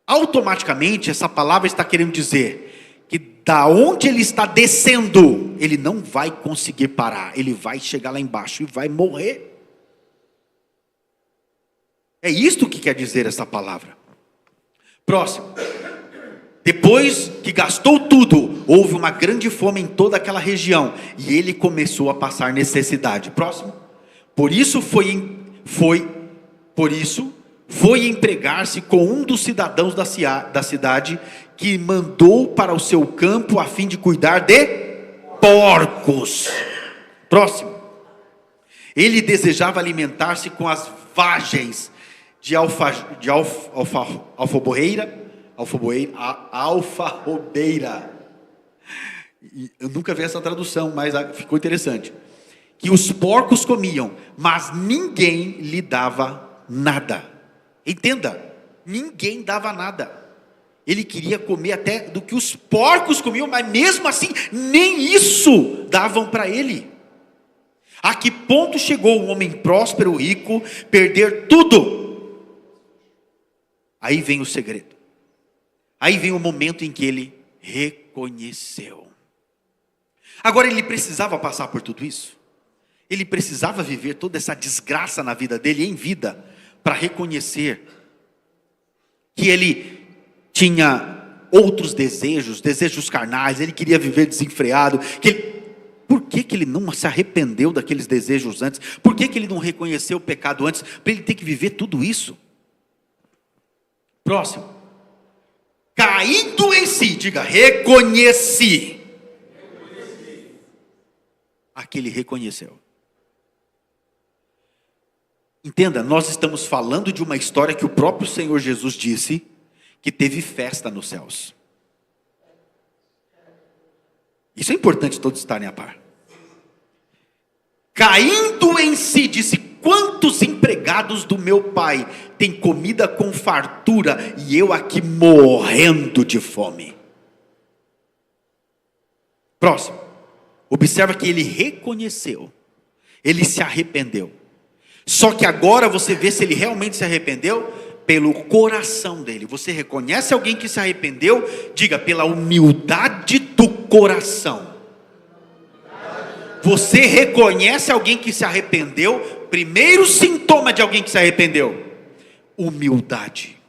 [SPEAKER 1] Automaticamente, essa palavra está querendo dizer que da onde ele está descendo, ele não vai conseguir parar. Ele vai chegar lá embaixo e vai morrer. É isto que quer dizer essa palavra. Próximo. Depois que gastou tudo, houve uma grande fome em toda aquela região, e ele começou a passar necessidade. Próximo. Por isso foi empregar-se com um dos cidadãos da cidade, que mandou para o seu campo a fim de cuidar de porcos. Próximo. Ele desejava alimentar-se com as vagens de alfarrobeira. Eu nunca vi essa tradução, mas ficou interessante. Que os porcos comiam, mas ninguém lhe dava nada. Entenda, ninguém dava nada. Ele queria comer até do que os porcos comiam, mas mesmo assim, nem isso davam para ele. A que ponto chegou um homem próspero, rico, perder tudo? Aí vem o segredo. Aí vem o momento em que ele reconheceu. Agora ele precisava passar por tudo isso. Ele precisava viver toda essa desgraça na vida dele, em vida, para reconhecer que ele tinha outros desejos carnais, ele queria viver desenfreado. Por que ele não se arrependeu daqueles desejos antes? Por que ele não reconheceu o pecado antes? Para ele ter que viver tudo isso. Próximo. Caindo em si, diga, reconheci. Aquele reconheceu. Entenda, nós estamos falando de uma história que o próprio Senhor Jesus disse que teve festa nos céus. Isso é importante todos estarem a par. Caindo em si, disse: quantos empregados do meu pai têm comida com fartura e eu aqui morrendo de fome? Próximo. Observa que ele reconheceu, ele se arrependeu. Só que agora você vê se ele realmente se arrependeu pelo coração dele. Você reconhece alguém que se arrependeu? Diga, pela humildade do coração. Você reconhece alguém que se arrependeu? Primeiro sintoma de alguém que se arrependeu: humildade.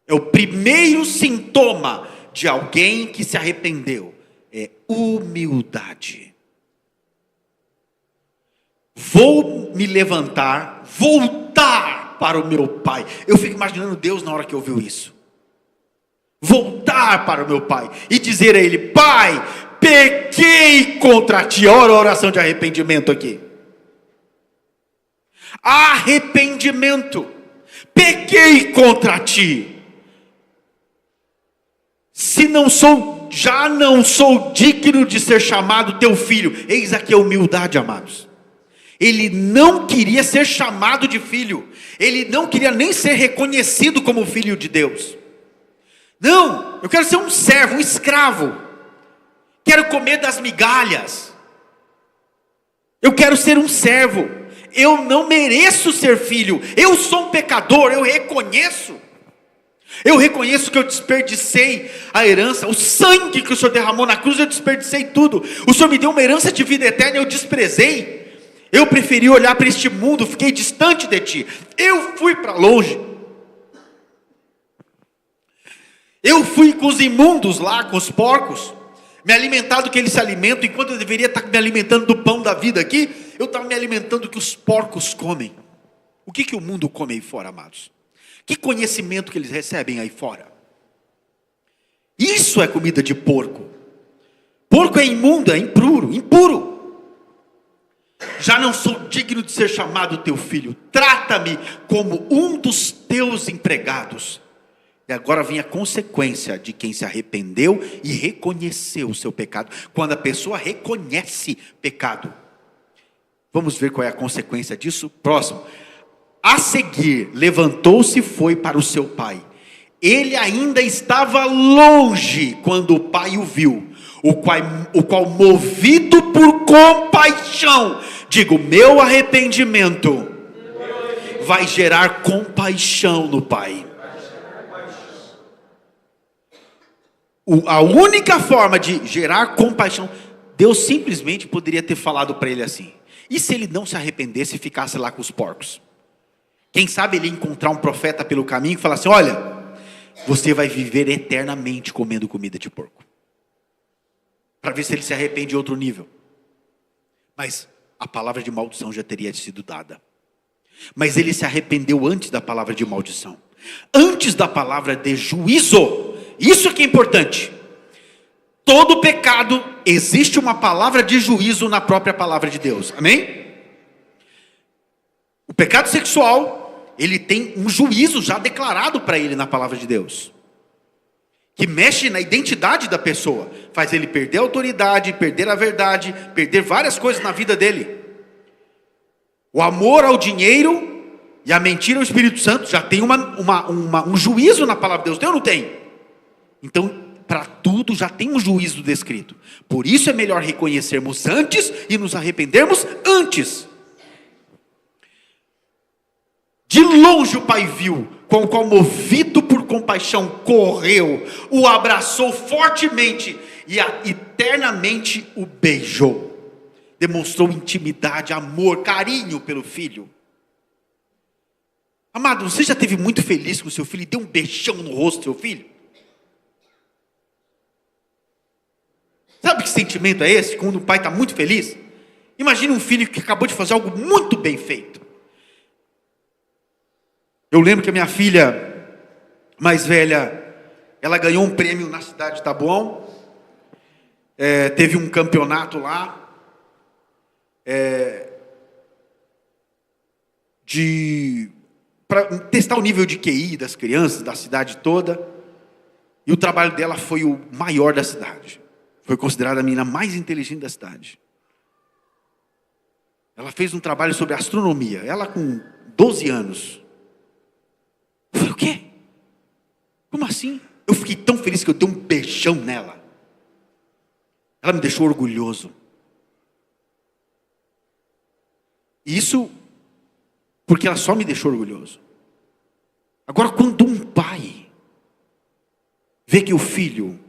[SPEAKER 1] É o primeiro sintoma de alguém que se arrependeu. É humildade. Vou me levantar, voltar para o meu pai. Eu fico imaginando Deus na hora que ouviu isso. Voltar para o meu pai e dizer a ele: pai, pequei contra ti. Olha a oração de arrependimento aqui. Arrependimento. Pequei contra ti. Se não sou já não sou digno de ser chamado teu filho. Eis aqui a humildade, amados. Ele não queria ser chamado de filho. Ele não queria nem ser reconhecido como filho de Deus. Não, eu quero ser um servo, um escravo. Quero comer das migalhas. Eu quero ser um servo. Eu não mereço ser filho. Eu sou um pecador, eu reconheço. Eu reconheço que eu desperdicei a herança, o sangue que o Senhor derramou na cruz, eu desperdicei tudo. O Senhor me deu uma herança de vida eterna, eu desprezei. Eu preferi olhar para este mundo, fiquei distante de Ti. Eu fui para longe. Eu fui com os imundos lá, com os porcos, me alimentar do que eles se alimentam, enquanto eu deveria estar me alimentando do pão da vida aqui, eu estava me alimentando do que os porcos comem. O que o mundo come aí fora, amados? Que conhecimento que eles recebem aí fora? Isso é comida de porco. Porco é imundo, é impuro. Já não sou digno de ser chamado teu filho. Trata-me como um dos teus empregados. E agora vem a consequência de quem se arrependeu e reconheceu o seu pecado. Quando a pessoa reconhece pecado. Vamos ver qual é a consequência disso? Próximo. A seguir, levantou-se e foi para o seu pai. Ele ainda estava longe quando o pai o viu, o qual movido por compaixão, digo, meu arrependimento vai gerar compaixão no pai. A única forma de gerar compaixão, Deus simplesmente poderia ter falado para ele assim: e se ele não se arrependesse e ficasse lá com os porcos? Quem sabe ele encontrar um profeta pelo caminho e falar assim: olha, você vai viver eternamente comendo comida de porco. Para ver se ele se arrepende de outro nível. Mas a palavra de maldição já teria sido dada. Mas ele se arrependeu antes da palavra de maldição. Antes da palavra de juízo. Isso que é importante. Todo pecado, existe uma palavra de juízo na própria palavra de Deus. Amém? O pecado sexual, ele tem um juízo já declarado para ele na palavra de Deus, que mexe na identidade da pessoa, faz ele perder a autoridade, perder a verdade, perder várias coisas na vida dele. O amor ao dinheiro e a mentira ao Espírito Santo já tem um juízo na palavra de Deus. Tem ou não tem? Então, para tudo já tem um juízo descrito. Por isso é melhor reconhecermos antes e nos arrependermos antes. De longe o pai viu, com o qual movido por compaixão correu, o abraçou fortemente e eternamente o beijou. Demonstrou intimidade, amor, carinho pelo filho. Amado, você já esteve muito feliz com o seu filho e deu um beijão no rosto do seu filho? Sabe que sentimento é esse, quando o pai está muito feliz? Imagine um filho que acabou de fazer algo muito bem feito. Eu lembro que a minha filha mais velha, ela ganhou um prêmio na cidade de Taboão. Teve um campeonato lá, para testar o nível de QI das crianças, da cidade toda. E o trabalho dela foi o maior da cidade. Foi considerada a menina mais inteligente da cidade. Ela fez um trabalho sobre astronomia. Ela com 12 anos. Eu falei, o quê? Como assim? Eu fiquei tão feliz que eu dei um beijão nela. Ela me deixou orgulhoso. Isso porque ela só me deixou orgulhoso. Agora, quando um pai vê que o filho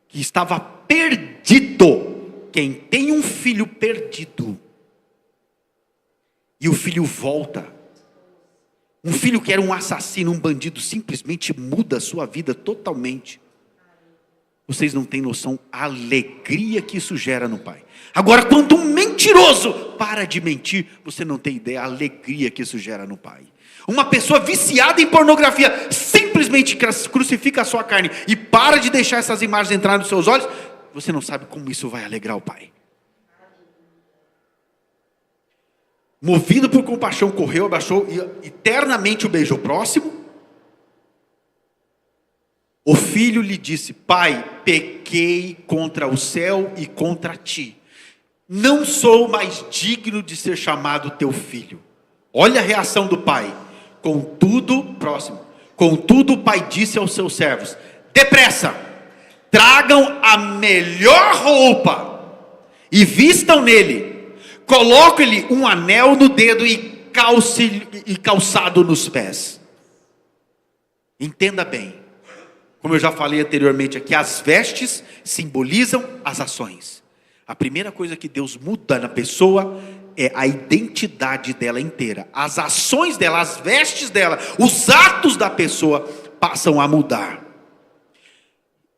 [SPEAKER 1] que estava perdido, quem tem um filho perdido, e o filho volta, um filho que era um assassino, um bandido, simplesmente muda a sua vida totalmente. Vocês não têm noção a alegria que isso gera no pai. Agora, quando um mentiroso para de mentir, você não tem ideia a alegria que isso gera no pai. Uma pessoa viciada em pornografia simplesmente crucifica a sua carne e para de deixar essas imagens entrar nos seus olhos. Você não sabe como isso vai alegrar o pai. Movido por compaixão, correu, abaixou e eternamente o beijou. Próximo. O filho lhe disse: pai, pequei contra o céu e contra ti. Não sou mais digno de ser chamado teu filho. Olha a reação do pai. Contudo o pai disse aos seus servos: depressa, tragam a melhor roupa e vistam nele. Coloquem-lhe um anel no dedo e calçado nos pés. Entenda bem, como eu já falei anteriormente aqui, as vestes simbolizam as ações. A primeira coisa que Deus muda na pessoa é a identidade dela inteira. As ações dela, as vestes dela, os atos da pessoa passam a mudar.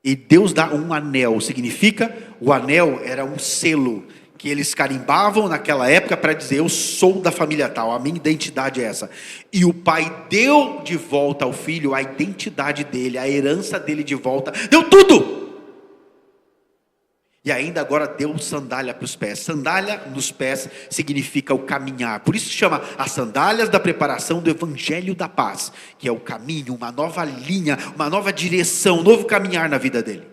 [SPEAKER 1] E Deus dá um anel, significa, o anel era um selo que eles carimbavam naquela época para dizer: eu sou da família tal, a minha identidade é essa. E o pai deu de volta ao filho a identidade dele, a herança dele de volta, deu tudo. E ainda agora deu sandália para os pés. Sandália nos pés significa o caminhar. Por isso se chama as sandálias da preparação do evangelho da paz, que é o caminho, uma nova linha, uma nova direção, um novo caminhar na vida dele.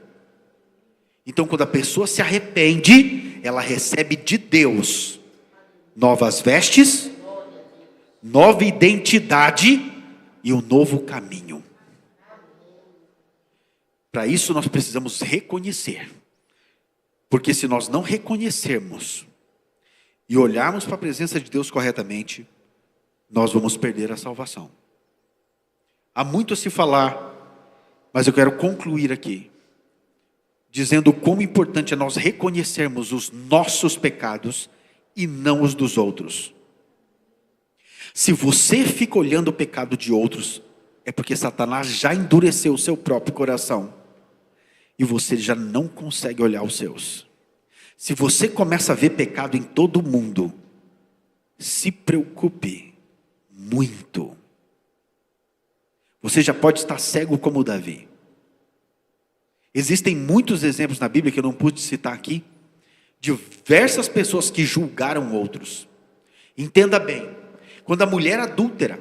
[SPEAKER 1] Então quando a pessoa se arrepende, ela recebe de Deus novas vestes, nova identidade e um novo caminho. Para isso nós precisamos reconhecer. Porque se nós não reconhecermos e olharmos para a presença de Deus corretamente, nós vamos perder a salvação. Há muito a se falar, mas eu quero concluir aqui, dizendo como importante é nós reconhecermos os nossos pecados e não os dos outros. Se você fica olhando o pecado de outros, é porque Satanás já endureceu o seu próprio coração. E você já não consegue olhar os seus. Se você começa a ver pecado em todo mundo, se preocupe muito. Você já pode estar cego como Davi. Existem muitos exemplos na Bíblia que eu não pude citar aqui, de diversas pessoas que julgaram outros. Entenda bem, quando a mulher adúltera,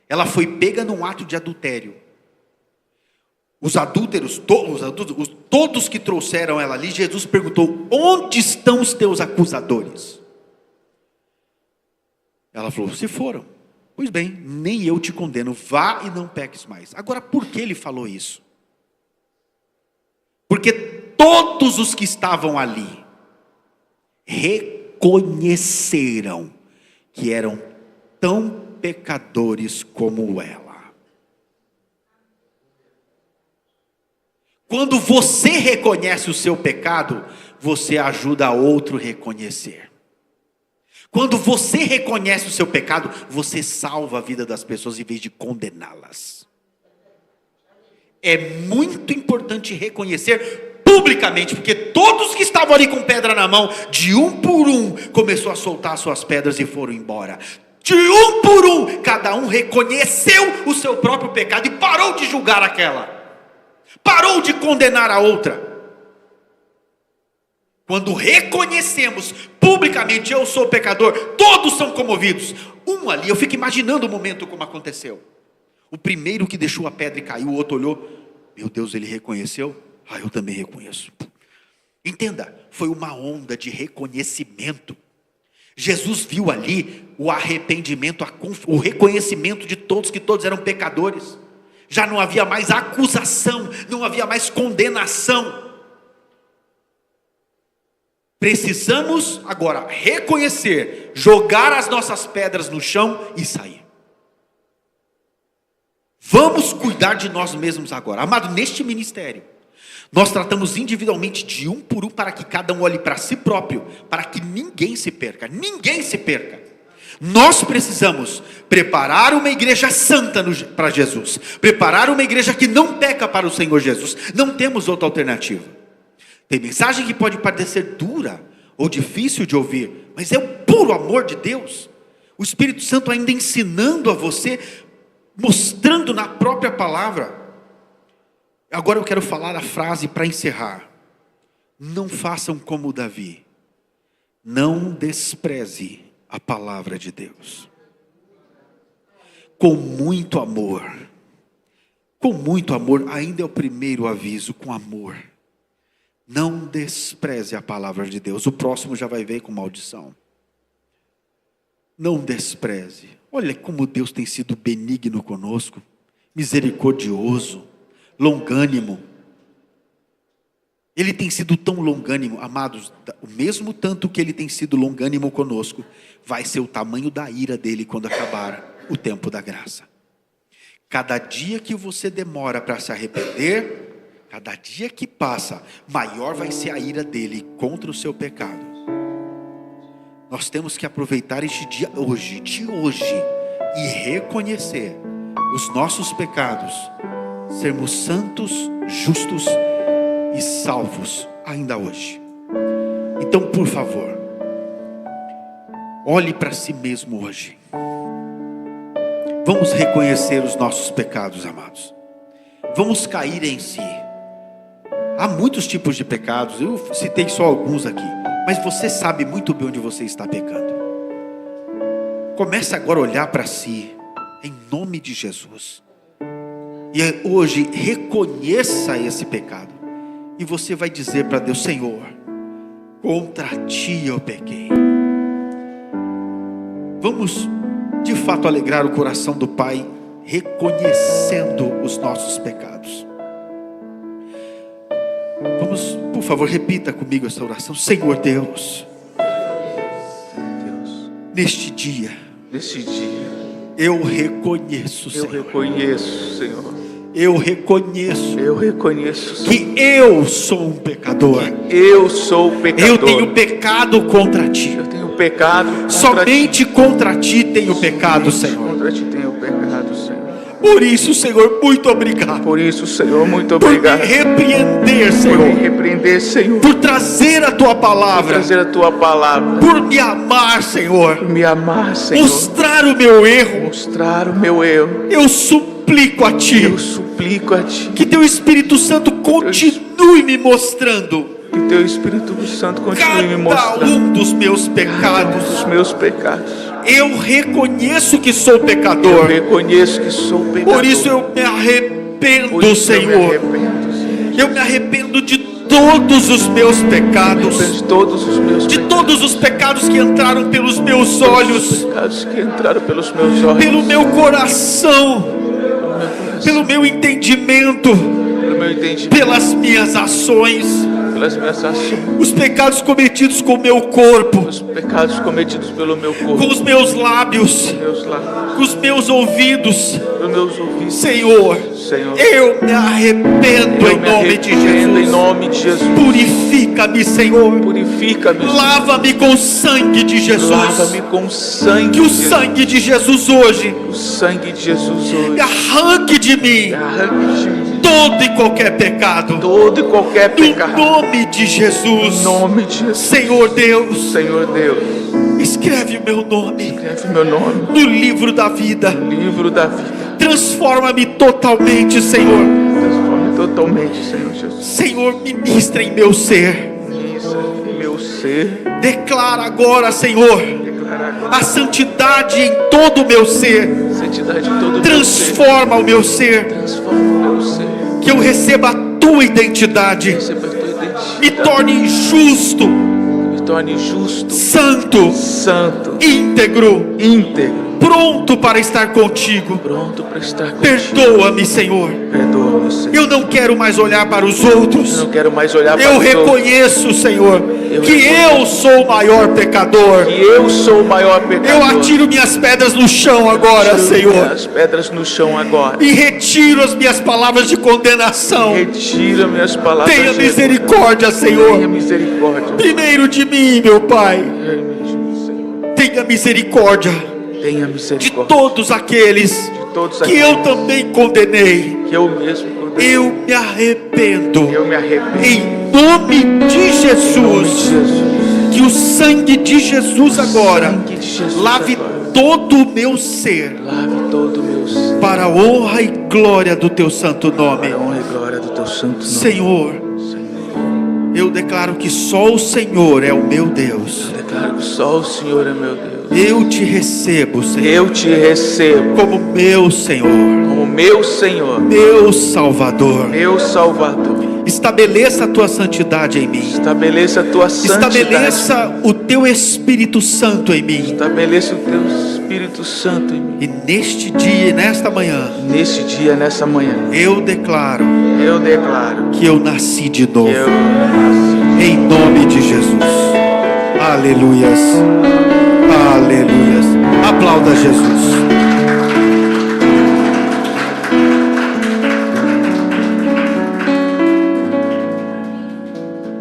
[SPEAKER 1] ela foi pega num ato de adultério. Os adúlteros, todos que trouxeram ela ali, Jesus perguntou: onde estão os teus acusadores? Ela falou: se foram. Pois bem, nem eu te condeno, vá e não peques mais. Agora, por que ele falou isso? Porque todos os que estavam ali reconheceram que eram tão pecadores como ela. Quando você reconhece o seu pecado, você ajuda outro a reconhecer. Quando você reconhece o seu pecado, você salva a vida das pessoas em vez de condená-las. É muito importante reconhecer publicamente, porque todos que estavam ali com pedra na mão, de um por um, começou a soltar suas pedras e foram embora. De um por um, cada um reconheceu o seu próprio pecado e parou de julgar aquela. Parou de condenar a outra. Quando reconhecemos publicamente: eu sou pecador, todos são comovidos. Um ali, eu fico imaginando o momento como aconteceu. O primeiro que deixou a pedra e caiu, o outro olhou: meu Deus, ele reconheceu? Eu também reconheço. Entenda, foi uma onda de reconhecimento. Jesus viu ali o arrependimento, o reconhecimento de todos, que todos eram pecadores. Já não havia mais acusação, não havia mais condenação. Precisamos agora reconhecer, jogar as nossas pedras no chão e sair. Vamos cuidar de nós mesmos agora. Amado, neste ministério, nós tratamos individualmente de um por um, para que cada um olhe para si próprio, para que ninguém se perca. Ninguém se perca. Nós precisamos preparar uma igreja santa para Jesus, preparar uma igreja que não peca para o Senhor Jesus. Não temos outra alternativa. Tem mensagem que pode parecer dura ou difícil de ouvir, mas é o puro amor de Deus. O Espírito Santo ainda ensinando a você, mostrando na própria palavra. Agora eu quero falar a frase para encerrar: não façam como Davi, não despreze a palavra de Deus. Com muito amor, ainda é o primeiro aviso, com amor. Não despreze a palavra de Deus. O próximo já vai ver com maldição. Não despreze. Olha como Deus tem sido benigno conosco, misericordioso, longânimo. Ele tem sido tão longânimo, amados, o mesmo tanto que Ele tem sido longânimo conosco, vai ser o tamanho da ira dele quando acabar o tempo da graça. Cada dia que você demora para se arrepender, cada dia que passa, maior vai ser a ira dele contra o seu pecado. Nós temos que aproveitar este dia de hoje, e reconhecer os nossos pecados, sermos santos, justos e salvos ainda hoje. Então, por favor, olhe para si mesmo hoje. Vamos reconhecer os nossos pecados, amados. Vamos cair em si. Há muitos tipos de pecados, eu citei só alguns aqui, mas você sabe muito bem onde você está pecando. Comece agora a olhar para si, em nome de Jesus. E hoje reconheça esse pecado. E você vai dizer para Deus: Senhor, contra ti eu pequei. Vamos de fato alegrar o coração do Pai, reconhecendo os nossos pecados. Vamos, por favor, repita comigo essa oração. Senhor Deus, neste dia, eu reconheço, Senhor. Eu reconheço que eu sou um pecador. Eu tenho pecado contra ti. Somente contra ti tenho pecado, Senhor. Por isso, Senhor, muito obrigado. Por me repreender, Senhor. Por trazer a tua palavra. Por me amar, Senhor. Mostrar o meu erro. Eu suplico a ti. Que teu Espírito Santo continue me mostrando. Cada um dos meus pecados. Eu reconheço que sou pecador. Por isso eu me arrependo, Senhor. Eu me arrependo de todos os meus pecados. De todos os pecados que entraram pelos meus olhos. Pelo meu coração. Pelo meu entendimento. Pelas minhas ações. Os pecados cometidos com o meu corpo. Com os meus lábios. Com os meus ouvidos. Senhor, eu me arrependo em nome de Jesus. Purifica-me, Senhor. Lava-me com o sangue de Jesus. Que o sangue de Jesus hoje arranque de mim todo e qualquer pecado. No nome de Jesus. Senhor Deus, escreve o meu nome no livro da vida. Transforma-me totalmente, Senhor. Senhor, ministra em meu ser. Declara agora, Senhor, a santidade em todo o meu ser. Transforma o meu ser. Que eu receba a tua identidade. Me torne justo. Santo. Íntegro. Pronto para estar contigo. Perdoa-me, Senhor. Eu não quero mais olhar para os outros. Eu reconheço, Senhor, que eu sou o maior pecador. Eu atiro minhas pedras no chão agora, Senhor. E retiro as minhas palavras de condenação. Tenha misericórdia, Senhor. Primeiro de mim, meu Pai. Tenha misericórdia de todos aqueles que eu também condenei. Eu me arrependo. Em nome de Jesus. Que o sangue de Jesus agora lave todo o meu ser, para a honra e glória do teu santo nome. Senhor, eu declaro que só o Senhor é o meu Deus. Eu te recebo, Senhor. Como meu Senhor. Meu Salvador. Estabeleça a tua santidade em mim.
[SPEAKER 2] Estabeleça a tua santidade.
[SPEAKER 1] Estabeleça o teu Espírito Santo em mim.
[SPEAKER 2] Estabeleça o teu Espírito Santo em mim.
[SPEAKER 1] E neste dia e nesta manhã,
[SPEAKER 2] Neste dia, nessa manhã,
[SPEAKER 1] eu declaro
[SPEAKER 2] que
[SPEAKER 1] eu nasci de novo.
[SPEAKER 2] eu nasci.
[SPEAKER 1] Em nome de Jesus. Aleluias. Aleluias. Aplauda Jesus.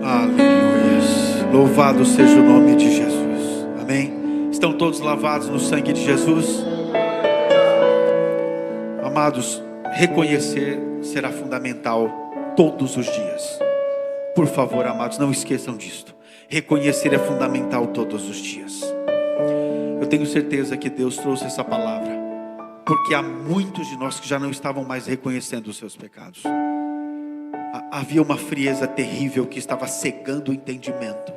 [SPEAKER 1] Aleluias. Louvado seja o nome de Jesus. Amém. Estão todos lavados no sangue de Jesus? Amados, reconhecer será fundamental todos os dias. Por favor, amados, não esqueçam disto. Reconhecer é fundamental todos os dias. Eu tenho certeza que Deus trouxe essa palavra, porque há muitos de nós que já não estavam mais reconhecendo os seus pecados. Havia uma frieza terrível que estava cegando o entendimento.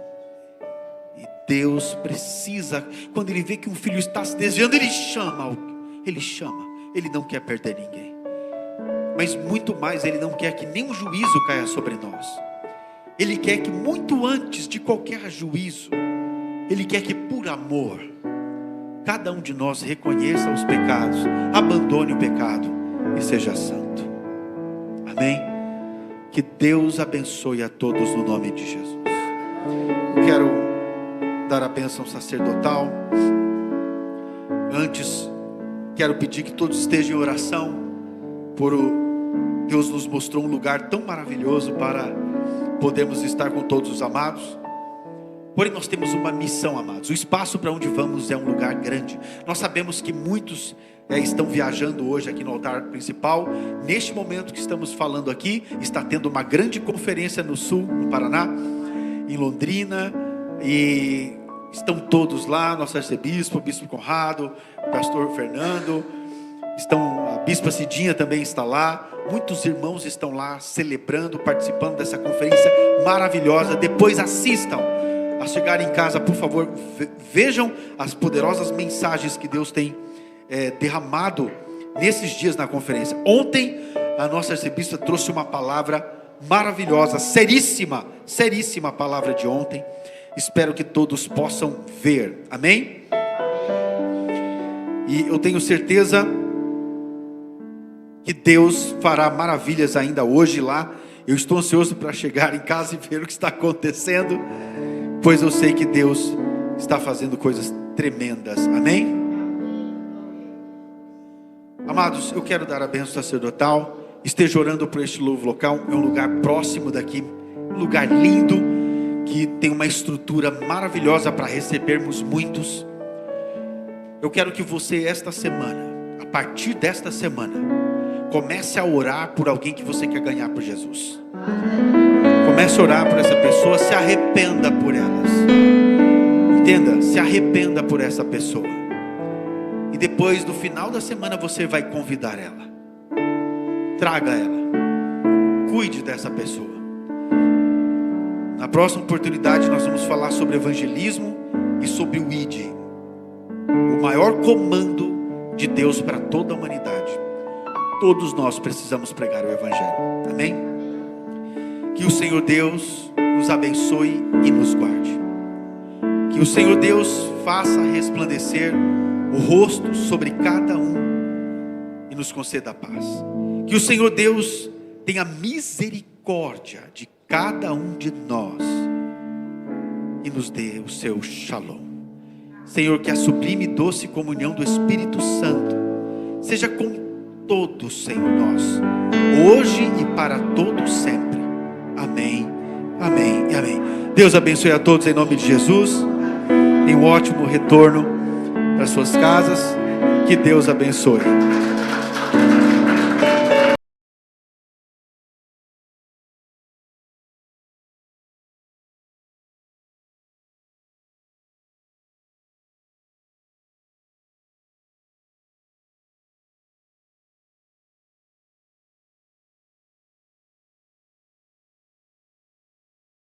[SPEAKER 1] E Deus precisa, quando Ele vê que um filho está se desviando, Ele chama. Ele não quer perder ninguém. Mas muito mais, Ele não quer que nenhum juízo caia sobre nós. Ele quer que muito antes de qualquer juízo, Ele quer que por amor, cada um de nós reconheça os pecados, abandone o pecado e seja santo. Amém? Que Deus abençoe a todos no nome de Jesus. Eu quero dar a bênção sacerdotal. Antes, quero pedir que todos estejam em oração por Deus nos mostrou um lugar tão maravilhoso para podermos estar com todos os amados. Porém nós temos uma missão, amados. O espaço para onde vamos é um lugar grande. Nós sabemos que muitos estão viajando hoje aqui no altar principal. Neste momento que estamos falando aqui, está tendo uma grande conferência no sul, no Paraná, em Londrina, e estão todos lá, nosso arcebispo, o bispo Conrado, o pastor Fernando, a bispa Cidinha também está lá. Muitos irmãos estão lá celebrando, participando dessa conferência maravilhosa. Depois assistam. A chegar em casa, por favor, vejam as poderosas mensagens que Deus tem derramado nesses dias na conferência. Ontem a nossa arcebispa trouxe uma palavra maravilhosa, seríssima palavra de ontem. Espero que todos possam ver, amém? E eu tenho certeza que Deus fará maravilhas ainda hoje lá. Eu estou ansioso para chegar em casa e ver o que está acontecendo, pois eu sei que Deus está fazendo coisas tremendas, amém? Amados, eu quero dar a bênção sacerdotal. Esteja orando por este novo local. É um lugar próximo daqui, um lugar lindo, que tem uma estrutura maravilhosa para recebermos muitos. Eu quero que você esta semana, a partir desta semana, comece a orar por alguém que você quer ganhar por Jesus. Comece a orar por essa pessoa, se arrependa por elas. Entenda, se arrependa por essa pessoa. E depois, no final da semana, você vai convidar ela. Traga ela. Cuide dessa pessoa. Na próxima oportunidade, nós vamos falar sobre evangelismo e sobre o ID. O maior comando de Deus para toda a humanidade. Todos nós precisamos pregar o evangelho. Amém? Que o Senhor Deus nos abençoe e nos guarde. Que o Senhor Deus faça resplandecer o rosto sobre cada um e nos conceda a paz. Que o Senhor Deus tenha misericórdia de cada um de nós e nos dê o seu shalom. Senhor, que a sublime e doce comunhão do Espírito Santo seja com todos, Senhor, nós, hoje e para todos sempre. Amém, amém e amém. Deus abençoe a todos em nome de Jesus. Tenha um ótimo retorno para suas casas. Que Deus abençoe.